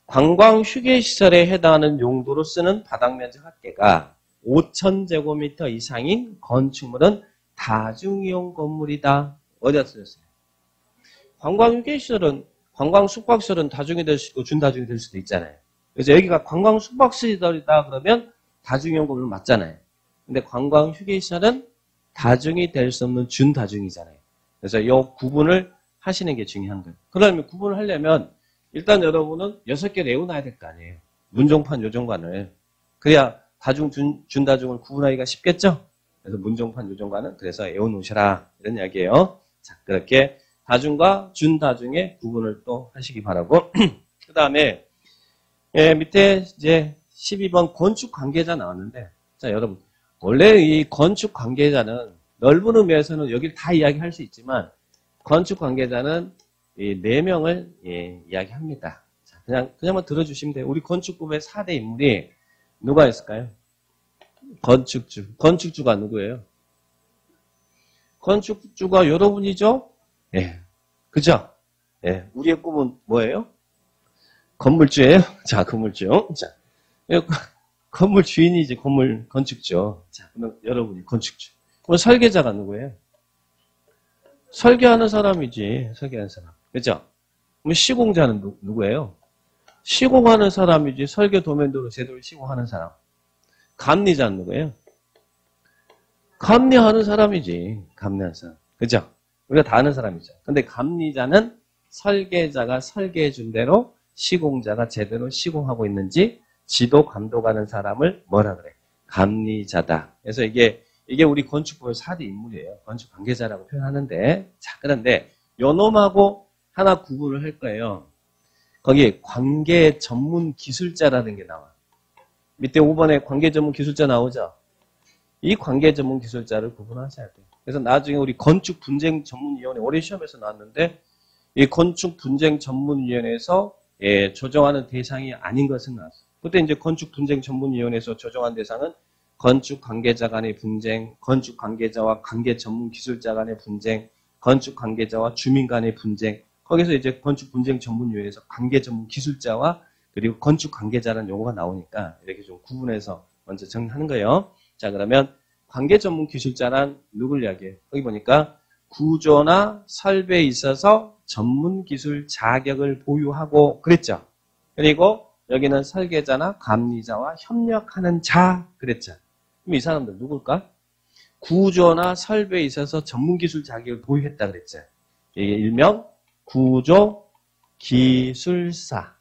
관광휴게시설에 해당하는 용도로 쓰는 바닥면적 합계가 5,000제곱미터 이상인 건축물은 다중이용 건물이다. 어디다 쓰셨어요? 관광휴게시설은, 관광숙박시설은 다중이 될 수 있고 준다중이 될 수도 있잖아요. 그래서 여기가 관광숙박시설이다 그러면 다중이용 건물 맞잖아요. 근데 관광휴게시설은 다중이 될 수 없는 준다중이잖아요. 그래서 이 구분을 하시는 게 중요한 거예요. 그러면 구분을 하려면 일단 여러분은 6개를 외워놔야 될 거 아니에요. 문종판 요정관을. 그래야 다중, 준다중을 구분하기가 쉽겠죠? 그래서 문종판 요정관은 그래서 외워놓으셔라. 이런 이야기예요. 자, 그렇게 다중과 준다중의 구분을 또 하시기 바라고. 그 다음에, 밑에 이제 12번 건축 관계자 나왔는데, 자, 여러분. 원래 이 건축 관계자는 넓은 의미에서는 여기를 다 이야기할 수 있지만, 건축 관계자는 이 4명을 이야기합니다. 자, 그냥만 들어주시면 돼요. 우리 건축법의 4대 인물이 누가 있을까요? 건축주. 건축주가 누구예요? 건축주가 여러분이죠? 예. 그죠? 예. 우리의 꿈은 뭐예요? 건물주예요? 자, 건물주. 자, 건물 주인이지, 건축주. 자, 그럼 여러분이 건축주. 그럼 설계자가 누구예요? 설계하는 사람이지, 설계하는 사람. 그죠? 그럼 시공자는 누구예요? 시공하는 사람이지, 설계 도면도로 제대로 시공하는 사람. 감리자는 누구예요? 감리하는 사람이지, 감리하는 사람. 그죠? 우리가 다 아는 사람이죠. 근데 감리자는 설계자가 설계해준 대로 시공자가 제대로 시공하고 있는지 지도 감독하는 사람을 뭐라 그래? 감리자다. 그래서 이게 우리 건축법의 4대 인물이에요. 건축 관계자라고 표현하는데. 자, 그런데 요 놈하고 하나 구분을 할 거예요. 거기 관계 전문 기술자라는 게 나와. 밑에 5번에 관계 전문 기술자 나오죠? 이 관계 전문 기술자를 구분하셔야 돼요. 그래서 나중에 우리 건축 분쟁 전문위원회 올해 시험에서 나왔는데 이 건축 분쟁 전문위원회에서 조정하는 대상이 아닌 것은 나왔어요. 그때 이제 건축 분쟁 전문위원회에서 조정한 대상은 건축 관계자 간의 분쟁, 건축 관계자와 관계 전문 기술자 간의 분쟁, 건축 관계자와 주민 간의 분쟁. 거기서 이제 건축 분쟁 전문위원회에서 관계 전문 기술자와 그리고 건축 관계자라는 용어가 나오니까 이렇게 좀 구분해서 먼저 정리하는 거예요. 자, 그러면 관계 전문 기술자란 누굴 이야기해요? 여기 보니까 구조나 설비에 있어서 전문 기술 자격을 보유하고 그랬죠. 그리고 여기는 설계자나 감리자와 협력하는 자 그랬죠. 그럼 이 사람들 누굴까? 구조나 설비에 있어서 전문 기술 자격을 보유했다 그랬죠. 이게 일명 구조 기술사,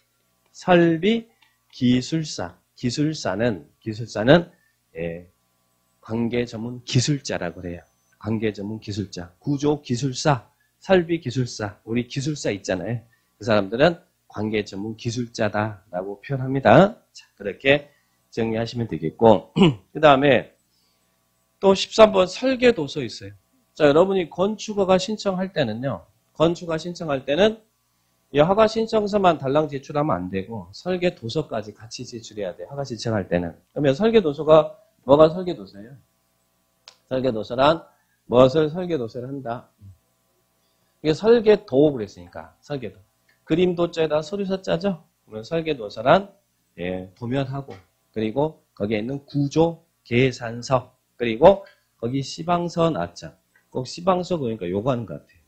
설비 기술사. 기술사는 관계 전문 기술자라고 그래요. 관계 전문 기술자, 구조 기술사, 설비 기술사, 우리 기술사 있잖아요. 그 사람들은 관계 전문 기술자다라고 표현합니다. 자, 그렇게 정리하시면 되겠고, 그 다음에 또 13번 설계도서 있어요. 자, 여러분이 건축허가 신청할 때는요, 건축허가 신청할 때는 이 허가 신청서만 달랑 제출하면 안 되고 설계도서까지 같이 제출해야 돼요. 허가 신청할 때는. 그러면 설계도서가 뭐가 설계도서예요? 설계도서란 무엇을 설계도서를 한다. 이게 설계도 그랬으니까 설계도. 그림도자에다 서류서자죠. 그러면 설계도서란 도면하고 그리고 거기에 있는 구조 계산서 그리고 거기 시방서 나왔죠. 꼭 시방서 그러니까 요거 하는 것 같아요.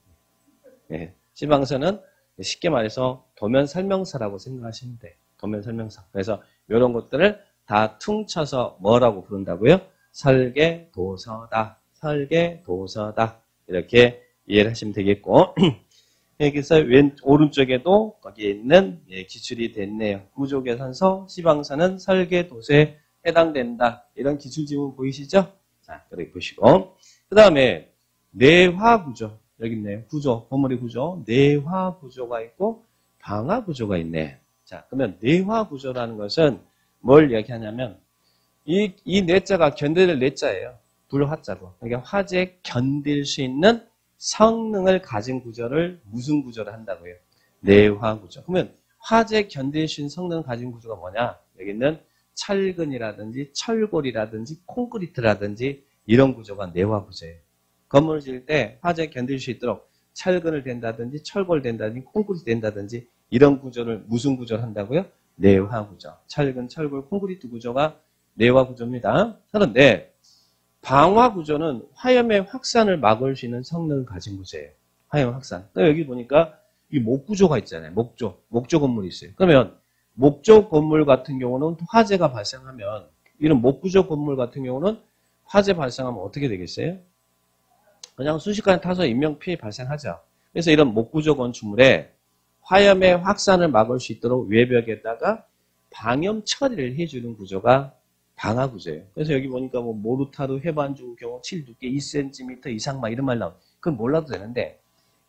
예, 시방서는 쉽게 말해서 도면 설명서라고 생각하시면 돼요. 도면 설명서. 그래서 이런 것들을 다 퉁쳐서 뭐라고 부른다고요? 설계도서다. 설계도서다. 이렇게 이해를 하시면 되겠고 여기서 오른쪽에도 거기에 있는 기출이 됐네요. 구조계산서, 시방서는 설계도서에 해당된다. 이런 기출지문 보이시죠? 자, 그렇게 보시고 그 다음에 내화구조. 여기 있네요. 구조, 건물의 구조. 내화구조가 있고 방화구조가 있네. 자, 그러면 내화구조라는 것은 뭘 이야기하냐면 이 내자가 견딜 내자예요. 불화자로. 그러니까 화재에 견딜 수 있는 성능을 가진 구조를 무슨 구조를 한다고요? 내화구조. 그러면 화재에 견딜 수 있는 성능을 가진 구조가 뭐냐? 여기는 철근이라든지 철골이라든지 콘크리트라든지 이런 구조가 내화구조예요. 건물을 지을 때 화재에 견딜 수 있도록 철근을 댄다든지 철골 댄다든지 콘크리트 댄다든지 이런 구조를 무슨 구조를 한다고요? 내화구조. 철근, 철골, 콘크리트 구조가 내화구조입니다. 그런데 방화구조는 화염의 확산을 막을 수 있는 성능을 가진 구조예요. 화염 확산. 여기 보니까 이 목구조가 있잖아요. 목조 건물이 있어요. 그러면 목조 건물 같은 경우는 화재가 발생하면 이런 목구조 건물 같은 경우는 화재 발생하면 어떻게 되겠어요? 그냥 순식간에 타서 인명피해 발생하죠. 그래서 이런 목구조 건축물에 화염의 확산을 막을 수 있도록 외벽에다가 방염 처리를 해주는 구조가 방화구조예요. 그래서 여기 보니까 뭐 모르타르 해반주 경우 7 두께 2cm 이상 막 이런 말 나오고 그건 몰라도 되는데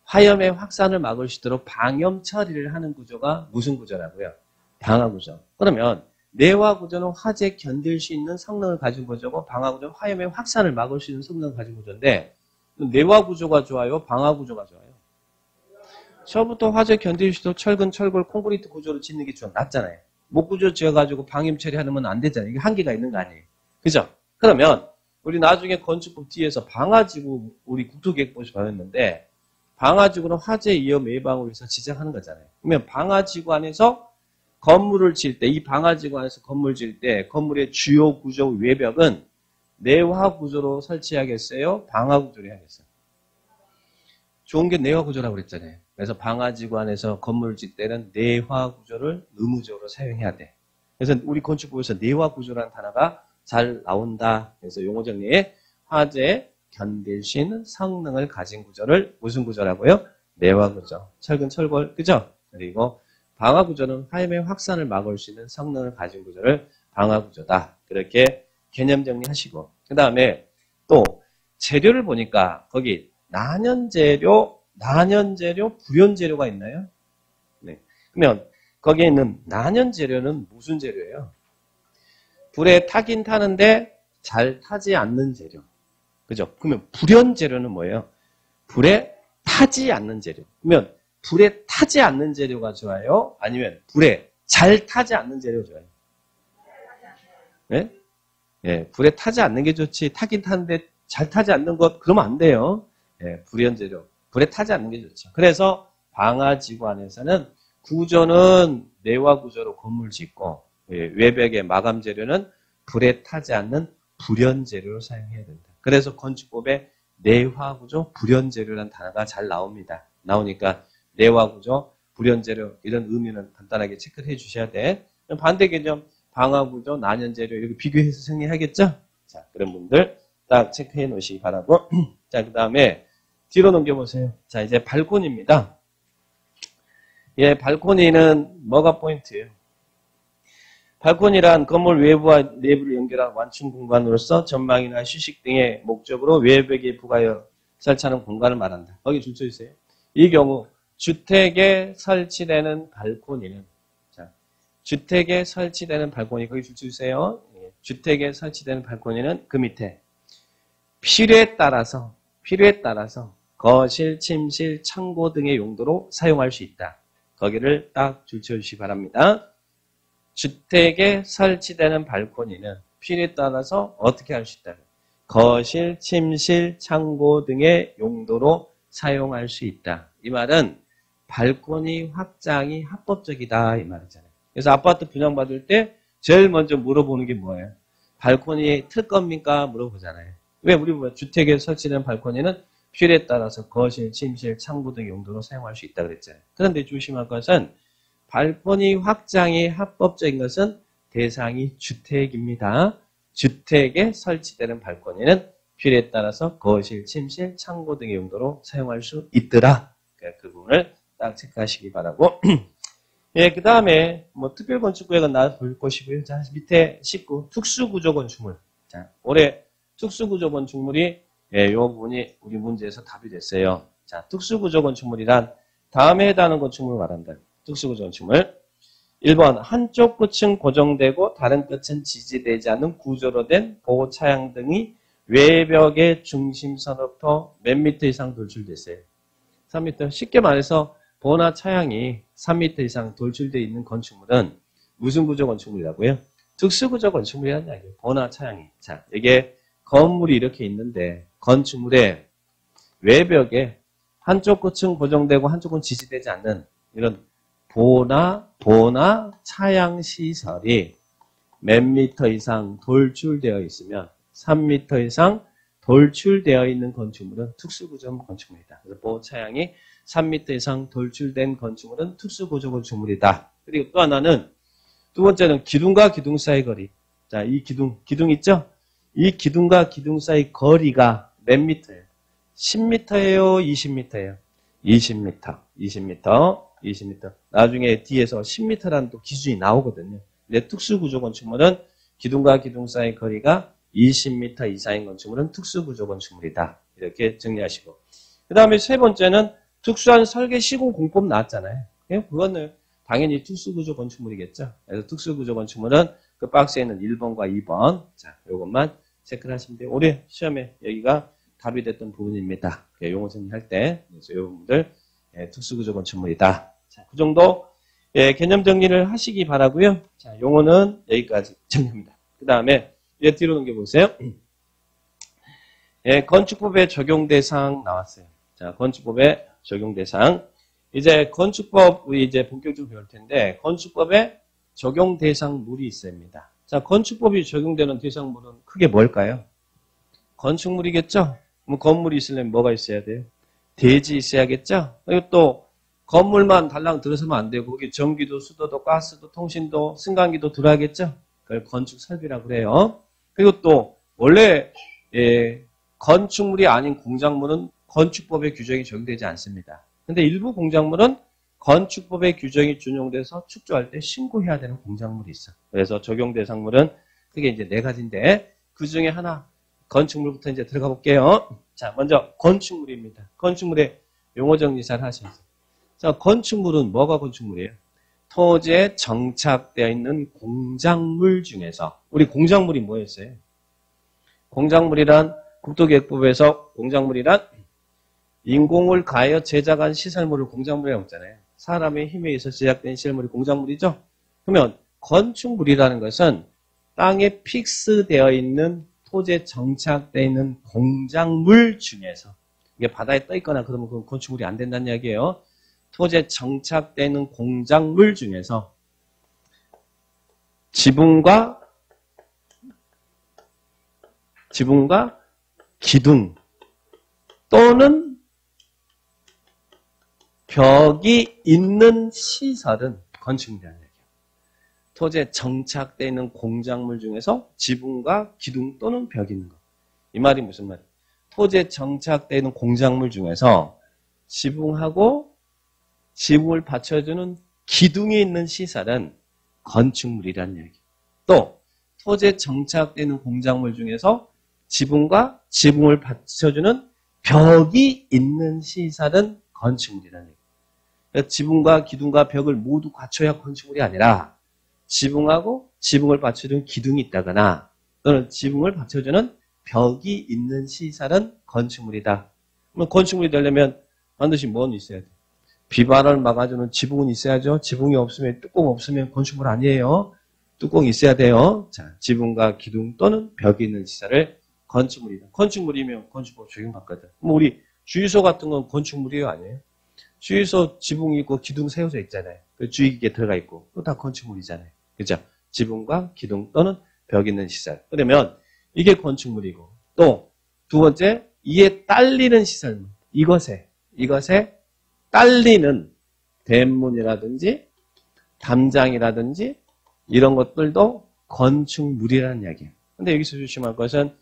화염의 확산을 막을 수 있도록 방염 처리를 하는 구조가 무슨 구조라고요? 방화구조. 그러면 내화구조는 화재에 견딜 수 있는 성능을 가진 구조고 방화구조는 화염의 확산을 막을 수 있는 성능을 가진 구조인데 내화구조가 좋아요? 방화구조가 좋아요? 처음부터 화재 견딜 수 있도록 철근, 철골, 콘크리트 구조를 짓는 게 낫잖아요. 목구조 지어가지고 방임 처리하면 안 되잖아요. 이게 한계가 있는 거 아니에요. 그죠? 그러면 우리 나중에 건축법 뒤에서 방화지구 우리 국토계획법에서 배웠는데 방화지구는 화재 위험 예방을 위해서 지정하는 거잖아요. 그러면 방화지구 안에서 건물을 지을 때, 이 방화지구 안에서 건물 지을 때 건물의 주요 구조 외벽은 내화구조로 설치하겠어요? 방화구조로 해야겠어요? 좋은 게 내화구조라고 그랬잖아요. 그래서 방화지구 안에서 건물을 짓을 때는 내화구조를 의무적으로 사용해야 돼. 그래서 우리 건축법에서 내화구조라는 단어가 잘 나온다. 그래서 용어 정리에 화재에 견딜 수 있는 성능을 가진 구조를 무슨 구조라고요? 내화구조. 철근, 철골, 그죠? 그리고 방화구조는 화염의 확산을 막을 수 있는 성능을 가진 구조를 방화구조다. 그렇게 개념 정리하시고 그 다음에 또 재료를 보니까 거기 난연재료, 불연재료가 있나요? 네. 그러면 거기에 있는 난연재료는 무슨 재료예요? 불에 타긴 타는데 잘 타지 않는 재료. 그죠? 그러면 불연재료는 뭐예요? 불에 타지 않는 재료. 그러면 불에 타지 않는 재료가 좋아요? 아니면 불에 잘 타지 않는 재료가 좋아요? 네? 예, 불에 타지 않는 게 좋지. 타긴 타는데 잘 타지 않는 것 그러면 안 돼요. 예, 불연재료. 불에 타지 않는 게 좋죠. 그래서 방화지구 안에서는 구조는 내화구조로 건물 짓고 외벽의 마감 재료는 불에 타지 않는 불연재료로 사용해야 된다. 그래서 건축법에 내화구조, 불연재료라는 단어가 잘 나옵니다. 나오니까 내화구조, 불연재료 이런 의미는 간단하게 체크를 해 주셔야 돼. 반대 개념 방화구조, 난연재료 이렇게 비교해서 정리하겠죠? 자, 그런 분들 딱 체크해 놓으시기 바라고. 자, 그 다음에 뒤로 넘겨보세요. 자, 이제 발코니입니다. 예, 발코니는 뭐가 포인트예요? 발코니란 건물 외부와 내부를 연결한 완충 공간으로서 전망이나 휴식 등의 목적으로 외벽에 부가하여 설치하는 공간을 말한다. 거기 줄 서 있어요. 이 경우 주택에 설치되는 발코니는 자, 주택에 설치되는 발코니 거기 줄 수 있어요. 예, 주택에 설치되는 발코니는 그 밑에 필요에 따라서 거실, 침실, 창고 등의 용도로 사용할 수 있다. 거기를 딱 줄쳐주시기 바랍니다. 주택에 설치되는 발코니는 필요에 따라서 어떻게 할 수 있다. 거실, 침실, 창고 등의 용도로 사용할 수 있다. 이 말은 발코니 확장이 합법적이다 이 말이잖아요. 그래서 아파트 분양받을 때 제일 먼저 물어보는 게 뭐예요? 발코니 틀 겁니까? 물어보잖아요. 왜 우리 뭐 주택에 설치된 발코니는 필요에 따라서 거실, 침실, 창고 등 용도로 사용할 수 있다 그랬잖아요. 그런데 조심할 것은 발코니 확장이 합법적인 것은 대상이 주택입니다. 주택에 설치되는 발코니는 필요에 따라서 거실, 침실, 창고 등의 용도로 사용할 수 있더라. 그 부분을 딱 체크하시기 바라고. 예, 그 다음에 뭐 특별건축구역은 나볼 것이고요. 자, 밑에 19 특수구조 건축물. 자, 올해 특수구조 건축물이 예, 이 부분이 우리 문제에서 답이 됐어요. 자, 특수구조 건축물이란 다음에 해당하는 건축물을 말한다. 특수구조 건축물. 1번 한쪽 끝은 고정되고 다른 끝은 지지되지 않는 구조로 된 보호 차양 등이 외벽의 중심선으로부터 몇 미터 이상 돌출됐어요. 3m. 쉽게 말해서 보호나 차양이 3m 이상 돌출되어 있는 건축물은 무슨 구조 건축물이라고요? 특수구조 건축물이라는 이야기예요. 보호나 차양이. 자, 이게 건물이 이렇게 있는데 건축물의 외벽에 한쪽 끝은 고정되고 한쪽은 지지되지 않는 이런 보호나 차양 시설이 몇 미터 이상 돌출되어 있으면 3m 이상 돌출되어 있는 건축물은 특수구조 건축물이다. 그래서 보호 차양이 3m 이상 돌출된 건축물은 특수구조 건축물이다. 그리고 또 하나는 두 번째는 기둥과 기둥 사이 거리. 자, 이 기둥 있죠? 이 기둥과 기둥 사이 거리가 몇 미터예요? 10m예요? 20m예요? 20m. 나중에 뒤에서 10m라는 또 기준이 나오거든요. 근데 특수구조 건축물은 기둥과 기둥 사이 거리가 20m 이상인 건축물은 특수구조 건축물이다. 이렇게 정리하시고. 그 다음에 세 번째는 특수한 설계 시공 공법 나왔잖아요. 그거는 당연히 특수구조 건축물이겠죠. 그래서 특수구조 건축물은 그 박스에 있는 1번과 2번. 자, 요것만 체크를 하시면 돼요. 올해 시험에 여기가 답이 됐던 부분입니다. 용어 정리할 때. 그래서 이 부분들 특수구조 건축물이다. 자, 그 정도 개념 정리를 하시기 바라고요. 자, 용어는 여기까지 정리합니다. 그 다음에 뒤로 넘겨보세요. 건축법의 적용 대상 나왔어요. 자, 건축법의 적용 대상. 이제 건축법 우리 이제 본격적으로 배울 텐데 건축법에 적용 대상물이 있습니다. 자, 건축법이 적용되는 대상물은 크게 뭘까요? 건축물이겠죠? 그럼 건물이 있으려면 뭐가 있어야 돼요? 대지 있어야겠죠? 그리고 또 건물만 달랑 들어서면 안 되고 거기 전기도, 수도도, 가스도, 통신도, 승강기도 들어야겠죠? 그걸 건축 설비라고 그래요. 그리고 또 원래 건축물이 아닌 공작물은 건축법의 규정이 적용되지 않습니다. 근데 일부 공작물은 건축법의 규정이 준용돼서 축조할 때 신고해야 되는 공작물이 있어. 그래서 적용 대상물은 크게 이제 네 가지인데 그 중에 하나 건축물부터 이제 들어가 볼게요. 자, 먼저 건축물입니다. 건축물의 용어 정리 잘 하셔야죠. 자, 건축물은 뭐가 건축물이에요? 토지에 정착되어 있는 공작물 중에서 우리 공작물이 뭐였어요? 공작물이란 국토계획법에서 공작물이란 인공을 가하여 제작한 시설물을 공작물이라고 했잖아요. 사람의 힘에 의해서 제작된 시설물이 공작물이죠. 그러면 건축물이라는 것은 땅에 픽스되어 있는 토지에 정착되어 있는 공작물 중에서 이게 바다에 떠 있거나 그러면 그건 건축물이 안 된다는 이야기예요. 토지에 정착되어 있는 공작물 중에서 지붕과 기둥 또는 벽이 있는 시설은 건축물이라는 얘기예요. 토지에 정착되어 있는 공작물 중에서 지붕과 기둥 또는 벽이 있는 것. 이 말이 무슨 말이에요? 토지에 정착되어 있는 공작물 중에서 지붕하고 지붕을 받쳐주는 기둥이 있는 시설은 건축물이라는 얘기예요. 또 토지에 정착되어 있는 공작물 중에서 지붕과 지붕을 받쳐주는 벽이 있는 시설은 건축물이라는 얘기예요. 지붕과 기둥과 벽을 모두 갖춰야 건축물이 아니라 지붕하고 지붕을 받쳐주는 기둥이 있다거나 또는 지붕을 받쳐주는 벽이 있는 시설은 건축물이다. 그럼 건축물이 되려면 반드시 뭐는 있어야 돼? 비바람을 막아주는 지붕은 있어야죠. 지붕이 없으면 뚜껑 없으면 건축물 아니에요. 뚜껑이 있어야 돼요. 자, 지붕과 기둥 또는 벽이 있는 시설을 건축물이다. 건축물이면 건축법 적용받거든. 뭐 우리 주유소 같은 건 건축물이에요, 아니에요? 주유소 지붕이 있고 기둥 세워져 있잖아요. 그 주유기계 들어가 있고 또 다 건축물이잖아요. 그죠? 지붕과 기둥 또는 벽 있는 시설. 그러면 이게 건축물이고 또 두 번째, 이에 딸리는 시설. 이것에 딸리는 대문이라든지 담장이라든지 이런 것들도 건축물이라는 이야기예요. 근데 여기서 조심할 것은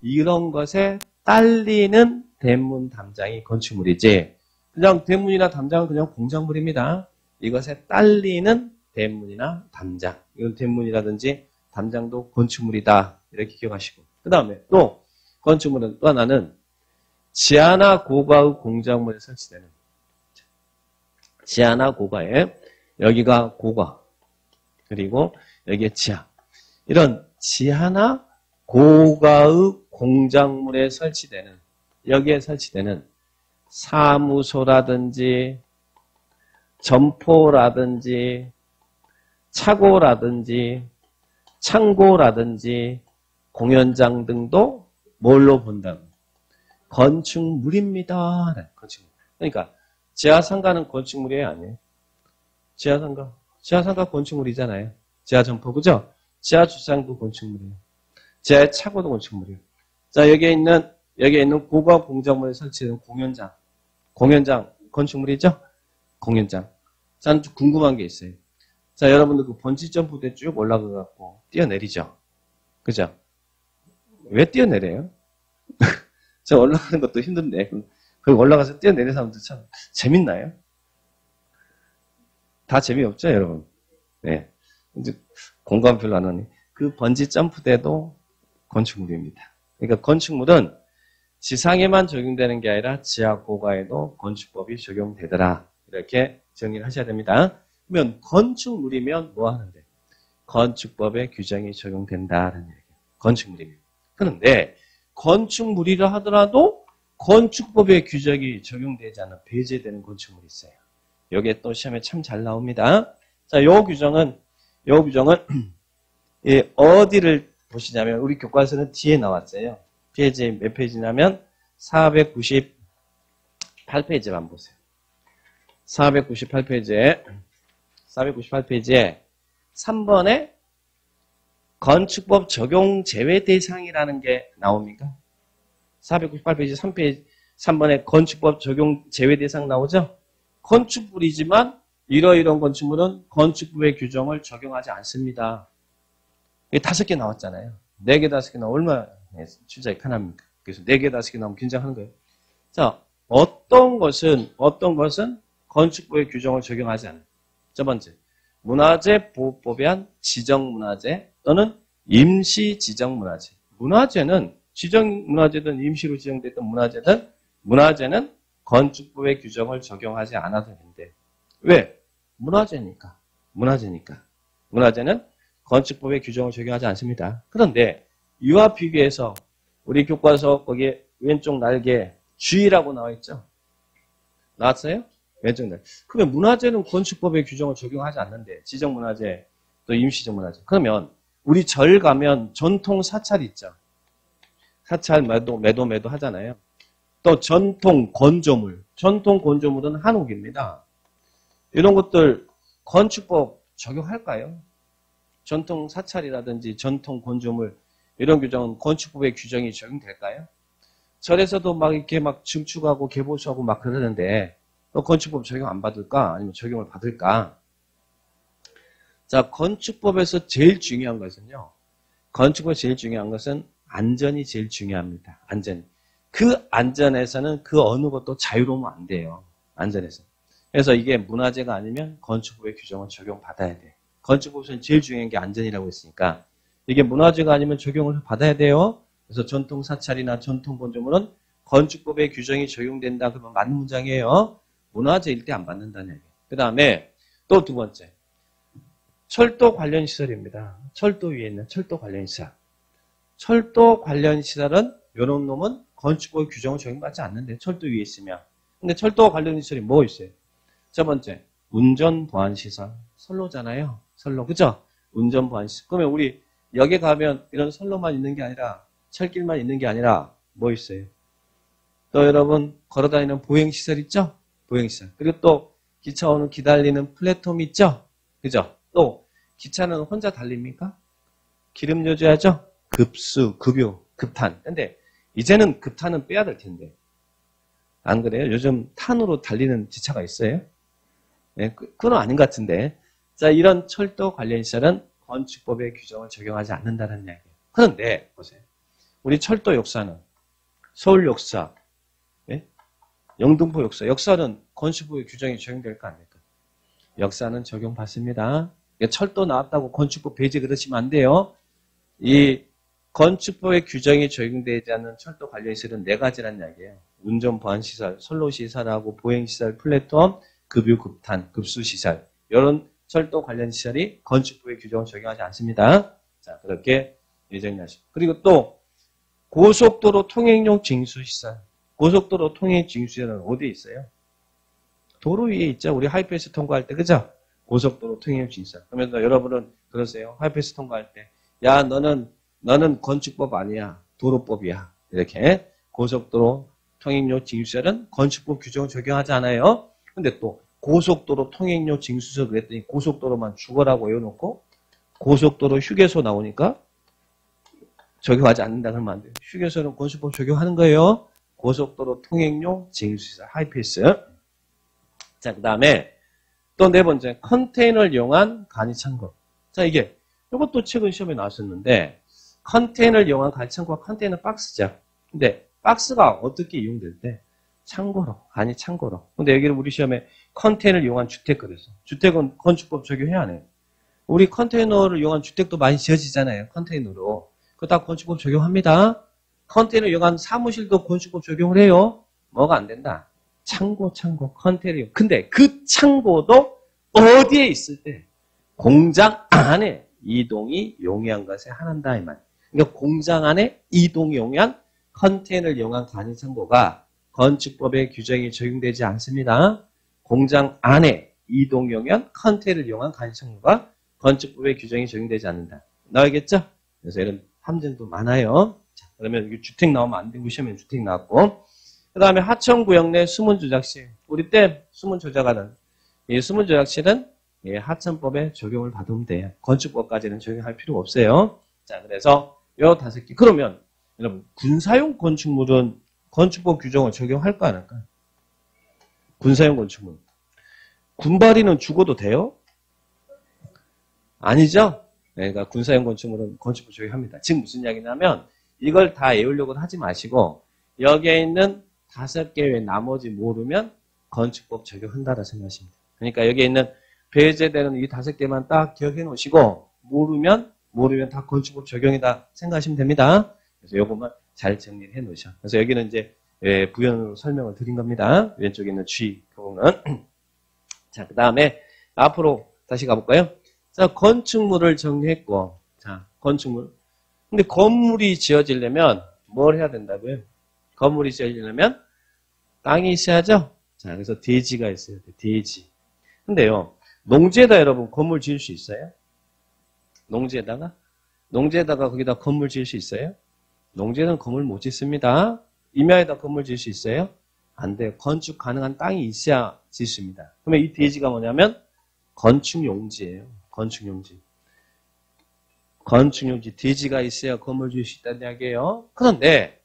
이런 것에 딸리는 대문, 담장이 건축물이지 그냥 대문이나 담장은 그냥 공작물입니다. 이것에 딸리는 대문이나 담장, 이건 대문이라든지 담장도 건축물이다. 이렇게 기억하시고 그 다음에 또 건축물은 또 하나는 지하나 고가의 공작물에 설치되는 지하나 고가에 여기가 고가 그리고 여기에 지하 이런 지하나 고가의 공작물에 설치되는 여기에 설치되는 사무소라든지 점포라든지 차고라든지 창고라든지 공연장 등도 뭘로 본다고? 건축물입니다. 건축물. 그러니까 지하상가는 건축물이에요, 아니에요? 지하상가 건축물이잖아요. 지하점포, 그죠? 지하주차장도 건축물이에요. 지하의 차고도 건축물이에요. 자, 여기에 있는 고가 공작물에 설치된 공연장 건축물이죠? 공연장. 자, 좀 궁금한 게 있어요. 자, 여러분들 그 번지점프대 쭉 올라가갖고 뛰어내리죠? 그죠? 왜 뛰어내려요? 저 올라가는 것도 힘든데, 거기 올라가서 뛰어내리는 사람들 참 재밌나요? 다 재미없죠, 여러분? 네. 이제 공감 별로 안 하네. 그 번지 점프대도 건축물입니다. 그러니까 건축물은 지상에만 적용되는 게 아니라 지하 고가에도 건축법이 적용되더라. 이렇게 정리를 하셔야 됩니다. 그러면 건축물이면 뭐 하는데? 건축법의 규정이 적용된다는 얘기예요. 건축물이면. 그런데 건축물이라 하더라도 건축법의 규정이 적용되지 않는 배제되는 건축물이 있어요. 여기에 또 시험에 참 잘 나옵니다. 자, 요 규정은 어디를 보시냐면 우리 교과서는 뒤에 나왔어요. 페이지 몇 페이지냐면 498페이지만 보세요. 498페이지에 3번에 건축법 적용 제외 대상이라는 게 나옵니까? 498페이지 3번에 건축법 적용 제외 대상 나오죠? 건축물이지만 이러이러한 건축물은 건축법의 규정을 적용하지 않습니다. 이게 5개 나왔잖아요. 4개, 5개 나오면 얼마나 출제가 편합니까? 그래서 4개, 5개 나오면 긴장하는 거예요. 자, 어떤 것은 건축법의 규정을 적용하지 않아요. 첫 번째, 문화재 보호법에 한 지정문화재 또는 임시 지정문화재. 문화재는 지정문화재든 임시로 지정됐던 문화재는 건축법의 규정을 적용하지 않아도 되는데 왜? 문화재니까. 문화재는 건축법의 규정을 적용하지 않습니다. 그런데 이와 비교해서 우리 교과서 거기에 왼쪽 날개 G라고 나와 있죠? 나왔어요? 왼쪽 날개. 그러면 문화재는 건축법의 규정을 적용하지 않는데 지정문화재 또 임시지정문화재. 그러면 우리 절 가면 전통 사찰 있죠? 사찰 매도 하잖아요. 또 전통 건조물은 한옥입니다. 이런 것들 건축법 적용할까요? 전통 사찰이라든지 전통 건조물 이런 규정은 건축법의 규정이 적용될까요? 절에서도 막 이렇게 막 증축하고 개보수하고 막 그러는데 또 건축법 적용 안 받을까? 아니면 적용을 받을까? 자, 건축법에서 제일 중요한 것은요. 건축법에서 제일 중요한 것은 안전이 제일 중요합니다. 안전. 그 안전에서는 그 어느 것도 자유로우면 안 돼요. 안전에서. 그래서 이게 문화재가 아니면 건축법의 규정을 적용받아야 돼. 건축법에서는 제일 중요한 게 안전이라고 했으니까 이게 문화재가 아니면 적용을 받아야 돼요. 그래서 전통 사찰이나 전통 건조물은 건축법의 규정이 적용된다. 그러면 맞는 문장이에요. 문화재일 때 안 받는다는 얘기예요. 그 다음에 또 두 번째. 철도 관련 시설입니다. 철도 위에 있는 철도 관련 시설. 철도 관련 시설은 이런 놈은 건축법 규정을 적용받지 않는데 철도 위에 있으면. 근데 철도 관련 시설이 뭐 있어요? 첫 번째, 운전 보안 시설. 선로잖아요. 선로, 그죠? 운전 보안 시설. 그러면 우리 역에 가면 이런 선로만 있는 게 아니라 철길만 있는 게 아니라 뭐 있어요? 또 여러분 걸어다니는 보행시설 있죠? 보행시설. 그리고 또 기차 오는 기다리는 플랫폼 있죠? 그죠? 또 기차는 혼자 달립니까? 기름 넣어줘야죠? 급수, 급유, 급탄. 근데 이제는 급탄은 빼야 될 텐데. 안 그래요? 요즘 탄으로 달리는 기차가 있어요? 네, 그건 아닌 것 같은데. 자, 이런 철도 관련 시설은 건축법의 규정을 적용하지 않는다는 이야기예요. 그런데 보세요. 우리 철도 역사는 서울 역사, 예? 영등포 역사는 건축법의 규정이 적용될까 안 될까? 역사는 적용받습니다. 철도 나왔다고 건축법 배제 그러시면 안 돼요. 이 건축법의 규정이 적용되지 않는 철도 관련 시설은 네 가지란 이야기예요. 운전 보안 시설, 선로 시설하고 보행 시설, 플랫폼, 급유, 급탄, 급수 시설. 이런 철도 관련 시설이 건축법의 규정을 적용하지 않습니다. 자, 그렇게 예정하시고. 그리고 또 고속도로 통행용 징수 시설. 고속도로 통행 징수 시설은 어디에 있어요? 도로 위에 있죠. 우리 하이패스 통과할 때, 그죠? 고속도로 통행용 징수 시설. 그러면 여러분은 그러세요. 하이패스 통과할 때, 야, 너는 건축법 아니야. 도로법이야. 이렇게 고속도로 통행료 징수시설은 건축법 규정을 적용하지 않아요. 근데 또 고속도로 통행료 징수시설 그랬더니 고속도로만 죽어라고 외워놓고 고속도로 휴게소 나오니까 적용하지 않는다 그러면 안 돼요. 휴게소는 건축법 적용하는 거예요. 고속도로 통행료 징수시설 하이패스. 자, 그 다음에 또 네 번째 컨테이너를 이용한 간이창고. 자, 이것도 최근 시험에 나왔었는데 컨테이너를 이용한 간이창고가 컨테이너 박스죠. 근데 박스가 어떻게 이용될 때? 창고로, 간이 창고로. 근데 여기는 우리 시험에 컨테이너를 이용한 주택 그래서. 주택은 건축법 적용해야 하네요. 우리 컨테이너를 이용한 주택도 많이 지어지잖아요. 컨테이너로. 그거 다 건축법 적용합니다. 컨테이너 이용한 사무실도 건축법 적용을 해요. 뭐가 안 된다? 창고, 컨테이너. 근데 그 창고도 어디에 있을 때? 공장 안에 이동이 용이한 것에 한한다 이 말. 그러니까 공장 안에 이동이 용이한 컨테이너를 이용한 간이창고가 건축법의 규정이 적용되지 않습니다. 공장 안에 이동이 용이한 컨테이너를 이용한 간이창고가 건축법의 규정이 적용되지 않는다. 나오겠죠? 그래서 이런 함정도 많아요. 자, 그러면 주택 나오면 안 되고 시험에 주택 나왔고, 그 다음에 하천구역 내 수문조작실. 우리 때 수문조작하는 이 수문조작실은 하천법에 적용을 받으면 돼요. 건축법까지는 적용할 필요가 없어요. 자, 그래서 요 5개. 그러면 여러분 군사용 건축물은 건축법 규정을 적용할까 안 할까? 군사용 건축물. 군발이는 죽어도 돼요? 아니죠? 그러니까 군사용 건축물은 건축법 적용합니다. 지금 무슨 이야기냐면 이걸 다 외우려고 하지 마시고 여기에 있는 5개 외에 나머지 모르면 건축법 적용한다라 생각하십니다. 그러니까 여기에 있는 배제되는 이 5개만 딱 기억해 놓으시고 모르면 다 건축법 적용이다 생각하시면 됩니다. 그래서 요것만 잘 정리를 해 놓으셔. 그래서 여기는 이제 부연으로 설명을 드린 겁니다. 왼쪽에 있는 G 그 부분은. 자, 그 다음에 앞으로 다시 가볼까요? 자, 건축물을 정리했고, 자, 건축물. 근데 건물이 지어지려면 뭘 해야 된다고요? 건물이 지어지려면 땅이 있어야죠? 자, 그래서 대지가 있어야 돼, 대지. 근데요, 농지에다 여러분 건물 지을 수 있어요? 농지에다가 거기다 건물 지을 수 있어요? 농지에는 건물 못 짓습니다. 임야에다 건물 지을 수 있어요? 안 돼요. 건축 가능한 땅이 있어야 짓습니다. 그러면 이 대지가 뭐냐면 건축용지예요. 건축용지. 대지가 있어야 건물 지을 수 있다는 이야기예요. 그런데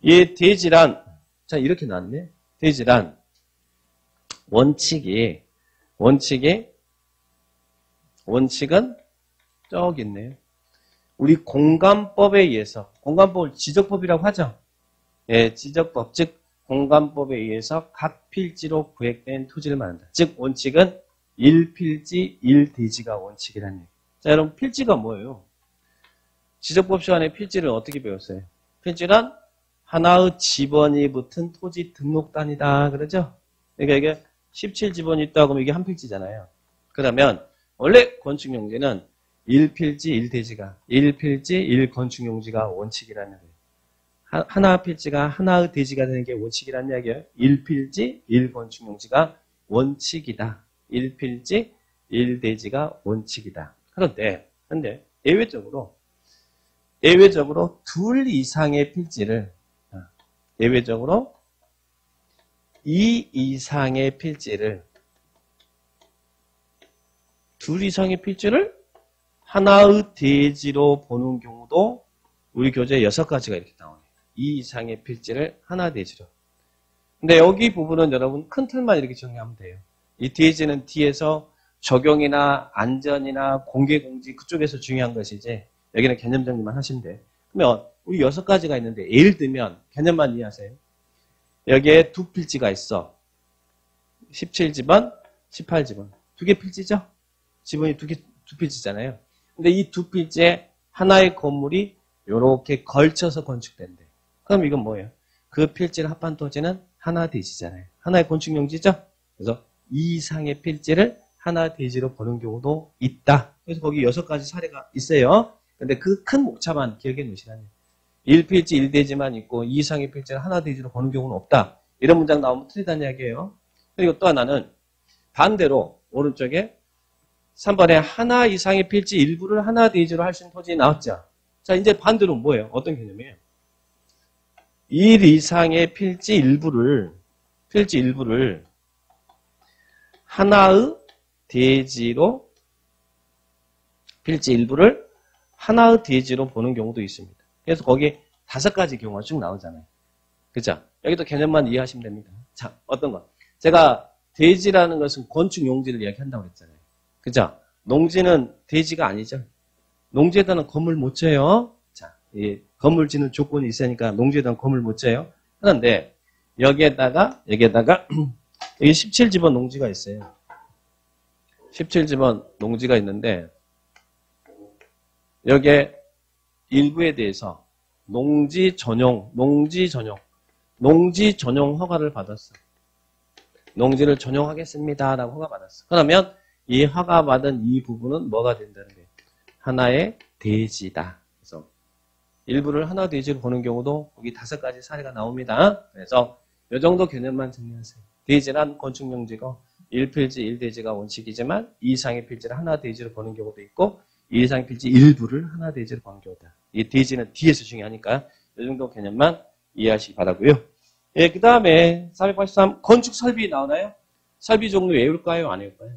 이 대지란, 자, 이렇게 나왔네. 대지란 원칙은 저기 있네요. 우리 공간법에 의해서, 공간법을 지적법이라고 하죠. 예, 지적법, 즉 공간법에 의해서 각 필지로 구획된 토지를 말한다. 즉 원칙은 1필지 1대지가 원칙이라는 얘기. 자, 여러분 필지가 뭐예요? 지적법 시간에 필지를 어떻게 배웠어요? 필지란 하나의 지번이 붙은 토지 등록단이다. 그러죠? 그러니까 이게 17지번이 있다고 하면 이게 한 필지잖아요. 그러면 원래 건축용지는 1필지 1대지가 1필지 1건축용지가 원칙이라는 거예요. 하나 필지가 하나의 대지가 되는 게 원칙이라는 이야기예요. 1필지 1건축용지가 원칙이다. 1필지 1대지가 원칙이다. 그런데 예외적으로 둘 이상의 필지를 2 이상의 필지를 하나의 대지로 보는 경우도 우리 교재에 6가지가 이렇게 나오네요. 이 이상의 필지를 하나 대지로. 근데 여기 부분은 여러분 큰 틀만 이렇게 정리하면 돼요. 이 대지는 뒤에서 적용이나 안전이나 공개 공지 그쪽에서 중요한 것이지 여기는 개념 정리만 하시면 돼요. 그러면 우리 6가지가 있는데 예를 들면 개념만 이해하세요. 여기에 두 필지가 있어. 17지번, 18지번. 두 개 필지죠? 지번이 두 필지잖아요. 근데 이 두 필지에 하나의 건물이 이렇게 걸쳐서 건축된대. 그럼 이건 뭐예요? 그 필지를 합한 토지는 하나 대지잖아요. 하나의 건축용지죠? 그래서 이 이상의 필지를 하나 대지로 보는 경우도 있다. 그래서 거기 6가지 사례가 있어요. 근데 그 큰 목차만 기억해 놓으시라는 1필지 1대지만 있고 2 이상의 필지를 하나 대지로 보는 경우는 없다. 이런 문장 나오면 틀리다는 이야기예요. 그리고 또 하나는 반대로 오른쪽에 3번에 하나 이상의 필지 일부를 하나 대지로 할 수 있는 토지 나왔죠. 자, 이제 반대로 뭐예요? 어떤 개념이에요? 1 이상의 필지 일부를 하나의 대지로 필지 일부를 하나의 대지로 보는 경우도 있습니다. 그래서 거기 5가지 경우가 쭉 나오잖아요. 그죠? 여기도 개념만 이해하시면 됩니다. 자, 어떤 거? 제가 대지라는 것은 건축 용지를 이야기한다고 했잖아요. 그죠? 농지는 대지가 아니죠. 농지에다는 건물 못 쳐요. 자, 이 건물 짓는 조건이 있으니까 농지에다는 건물 못 쳐요. 그런데 여기 17지번 농지가 있어요. 17지번 농지가 있는데 여기에 일부에 대해서 농지 전용 허가를 받았어. 농지를 전용하겠습니다 라고 허가 받았어. 그러면 이 허가 받은 이 부분은 뭐가 된다는 거예요? 하나의 대지다. 그래서 일부를 하나 대지로 보는 경우도 여기 5가지 사례가 나옵니다. 그래서 이 정도 개념만 정리하세요. 대지란 건축용지고 1필지 1대지가 원칙이지만 2 이상의 필지를 하나 대지로 보는 경우도 있고 2 이상의 필지 일부를 하나 대지로 보는 경우다. 이 대지는 뒤에서 중요하니까 이 정도 개념만 이해하시기 바라고요. 예, 그 다음에 483 건축 설비 나오나요? 설비 종류 외울까요? 안 외울까요?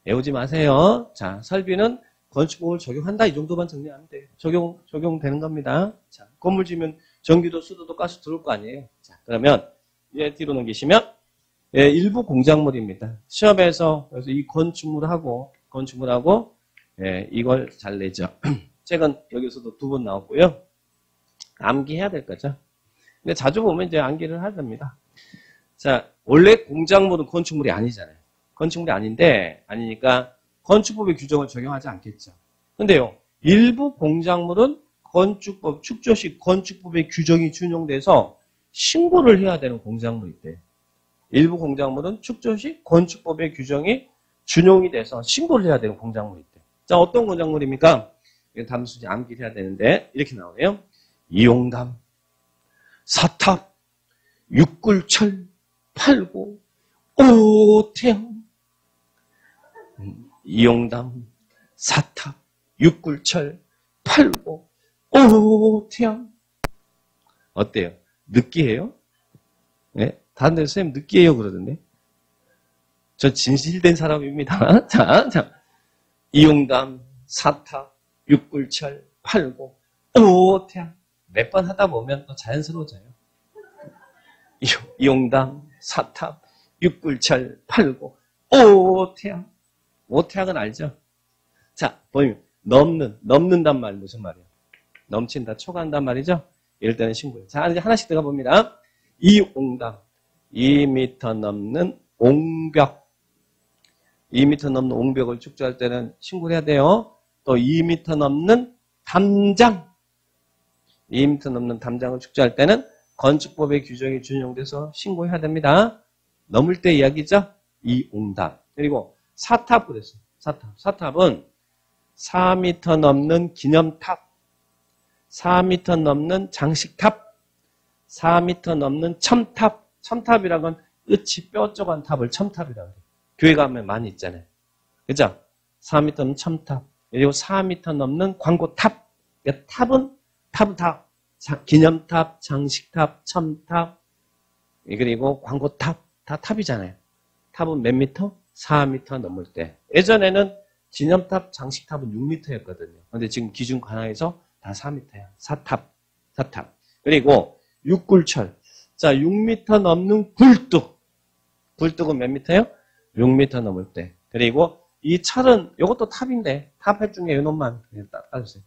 외우지 마세요. 자, 설비는 건축법을 적용한다 이 정도만 정리하면 돼요. 적용되는 겁니다. 자, 건물 지으면 전기도 수도도 가스 들어올 거 아니에요. 자, 그러면 얘 뒤로 넘기시면 예, 일부 공작물입니다. 시험에서 그래서 이 건축물하고 예, 이걸 잘 내죠. 책은 여기서도 2번 나왔고요. 암기해야 될 거죠. 근데 자주 보면 이제 암기를 하답니다. 자, 원래 공작물은 건축물이 아니잖아요. 건축물이 아니니까 건축법의 규정을 적용하지 않겠죠. 근데요, 일부 공작물은 건축법, 축조시 건축법의 규정이 준용돼서 신고를 해야 되는 공작물이 있대요. 일부 공작물은 축조시 건축법의 규정이 준용이 돼서 신고를 해야 되는 공작물이 있대요. 자, 어떤 공작물입니까? 단수지 암기를 해야 되는데 이렇게 나오네요. 이용담, 사탑, 육굴철, 팔고, 오태양. 이용담, 사탑, 육굴철, 팔고, 오태양. 어때요? 느끼해요? 네? 다른 데서 선생님 느끼해요 그러던데. 저 진실된 사람입니다. 자. 이용담, 사탑, 육굴철, 팔고, 오태양. 몇 번 하다 보면 또 자연스러워져요. 이용담, 사탑, 육굴철, 팔고, 오태양. 오태양은 알죠? 자, 보면 넘는단 말 무슨 말이에요? 넘친다, 초과한단 말이죠? 이럴 때는 신고해요. 자, 이제 하나씩 들어가 봅니다. 이옹담, 2m 넘는 옹벽. 2m 넘는 옹벽을 축조할 때는 신고를 해야 돼요. 또 2m 넘는 담장. 2m 넘는 담장을 축조할 때는 건축법의 규정이 준용돼서 신고해야 됩니다. 넘을 때 이야기죠? 이옹담. 그리고 사탑 그랬어요. 사탑은 4m 넘는 기념탑, 4m 넘는 장식탑, 4m 넘는 첨탑. 첨탑이라는 건 끝이 뾰족한 탑을 첨탑이라고 해요. 교회 가면 많이 있잖아요. 그죠? 4m 넘는 첨탑. 그리고 4m 넘는 광고탑. 그러니까 탑은 다 기념탑, 장식탑, 첨탑, 그리고 광고탑. 다 탑이잖아요. 탑은 몇 미터? 4m 넘을 때. 예전에는 기념탑, 장식탑은 6m였거든요. 근데 지금 기준 관하에서 다 4m야. 사탑. 그리고 육굴철. 자, 6m 넘는 굴뚝. 굴뚝은 몇 미터요? 6m 넘을 때. 그리고 이 철은 이것도 탑인데 탑할 중에 이놈만 따주세요.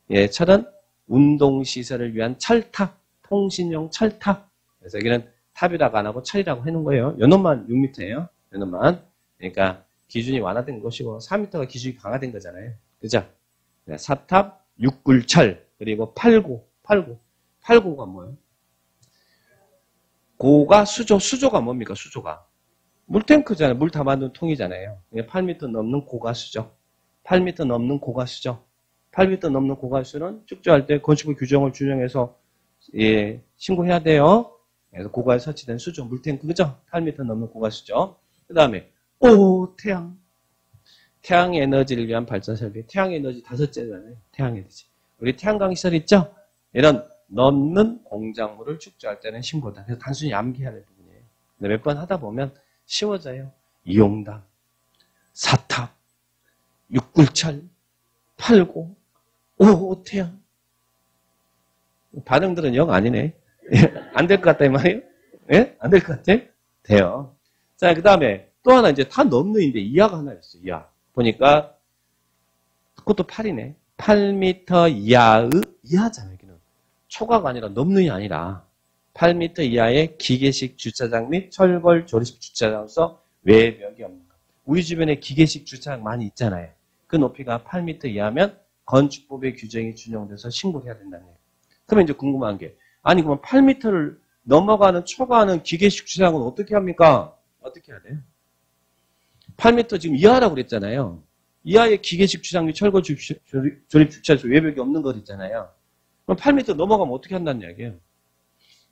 예, 철은 운동시설을 위한 철탑. 통신용 철탑. 그래서 여기는 탑이라고 안 하고 철이라고 해놓은 거예요. 요놈만 6m예요. 요놈만. 그러니까 기준이 완화된 것이고 4m가 기준이 강화된 거잖아요. 그죠? 사탑, 육굴철, 그리고 팔고가 뭐예요? 고가 수조가 뭡니까? 수조가. 물탱크잖아요. 물 담아둔 통이잖아요. 8m 넘는 고가수죠. 8m 넘는 고가수죠. 8m 넘는 고가수는 축조할 때 건축부 규정을 준용해서 예, 신고해야 돼요. 그래서 고가에 설치된 수조, 물탱크, 그죠? 8m 넘는 고가수죠. 그 다음에, 태양. 태양 에너지를 위한 발전 설비. 태양 에너지 5째잖아요. 태양 에너지. 우리 태양광 시설 있죠? 이런 넘는 공작물을 축조할 때는 신고다. 그래서 단순히 암기해야 될 부분이에요. 근데 몇 번 하다 보면 쉬워져요. 이용당, 사탑, 육굴철, 팔고, 태양. 반응들은 영 아니네. 안 될 것 같다, 이 말이에요? 예? 안 될 것 같아? 돼요. 자, 그 다음에 또 하나 이제 다 넘는인데 이하가 하나 있어, 이하. 보니까, 그것도 8이네. 8m 이하잖아요, 여기는. 초과가 아니라 넘는이 아니라 8m 이하의 기계식 주차장 및 철골 조립식 주차장으로서 외벽이 없는 것. 우리 주변에 기계식 주차장 많이 있잖아요. 그 높이가 8m 이하면 건축법의 규정이 준용돼서 신고를 해야 된다는 얘기예요. 그러면 이제 궁금한 게, 아니 그러면 8m를 넘어가는 초과하는 기계식 주차장은 어떻게 합니까? 어떻게 해야 돼요? 8m 지금 이하라고 그랬잖아요. 이하의 기계식 주차장 및 철골 조립 주차장에서 외벽이 없는 것 있잖아요. 그럼 8m 넘어가면 어떻게 한다는 이야기예요?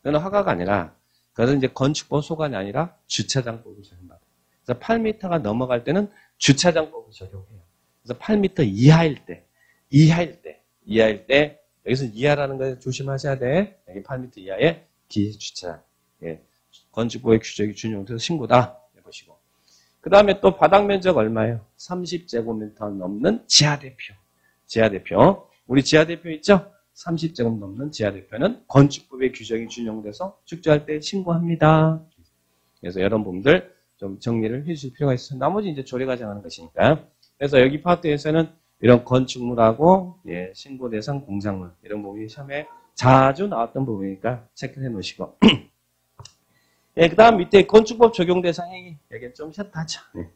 그건 허가가 아니라, 그것은 이제 건축법 소관이 아니라 주차장법을 적용받아요. 그래서 8m가 넘어갈 때는 주차장법을 적용해요. 그래서 8m 이하일 때, 여기서 이하라는 거 조심하셔야 돼. 여기 8m 이하의 기계 주차장. 예. 건축법의 규정이 준용돼서 신고다. 해보시고. 그 다음에 또 바닥 면적 얼마예요? 30제곱미터 넘는 지하대표. 우리 지하대표 있죠? 30제곱 넘는 지하대표는 건축법의 규정이 준용돼서 축조할 때 신고합니다. 그래서 이런 부분들 좀 정리를 해주실 필요가 있어요. 나머지 이제 조례가 정하는 것이니까. 그래서 여기 파트에서는 이런 건축물하고 예, 신고 대상 공작물 이런 부분이 시험에 자주 나왔던 부분이니까 체크해 놓으시고. 예, 그 다음 밑에 건축법 적용 대상 행위. 여기 좀 쉬었다 하죠. 네.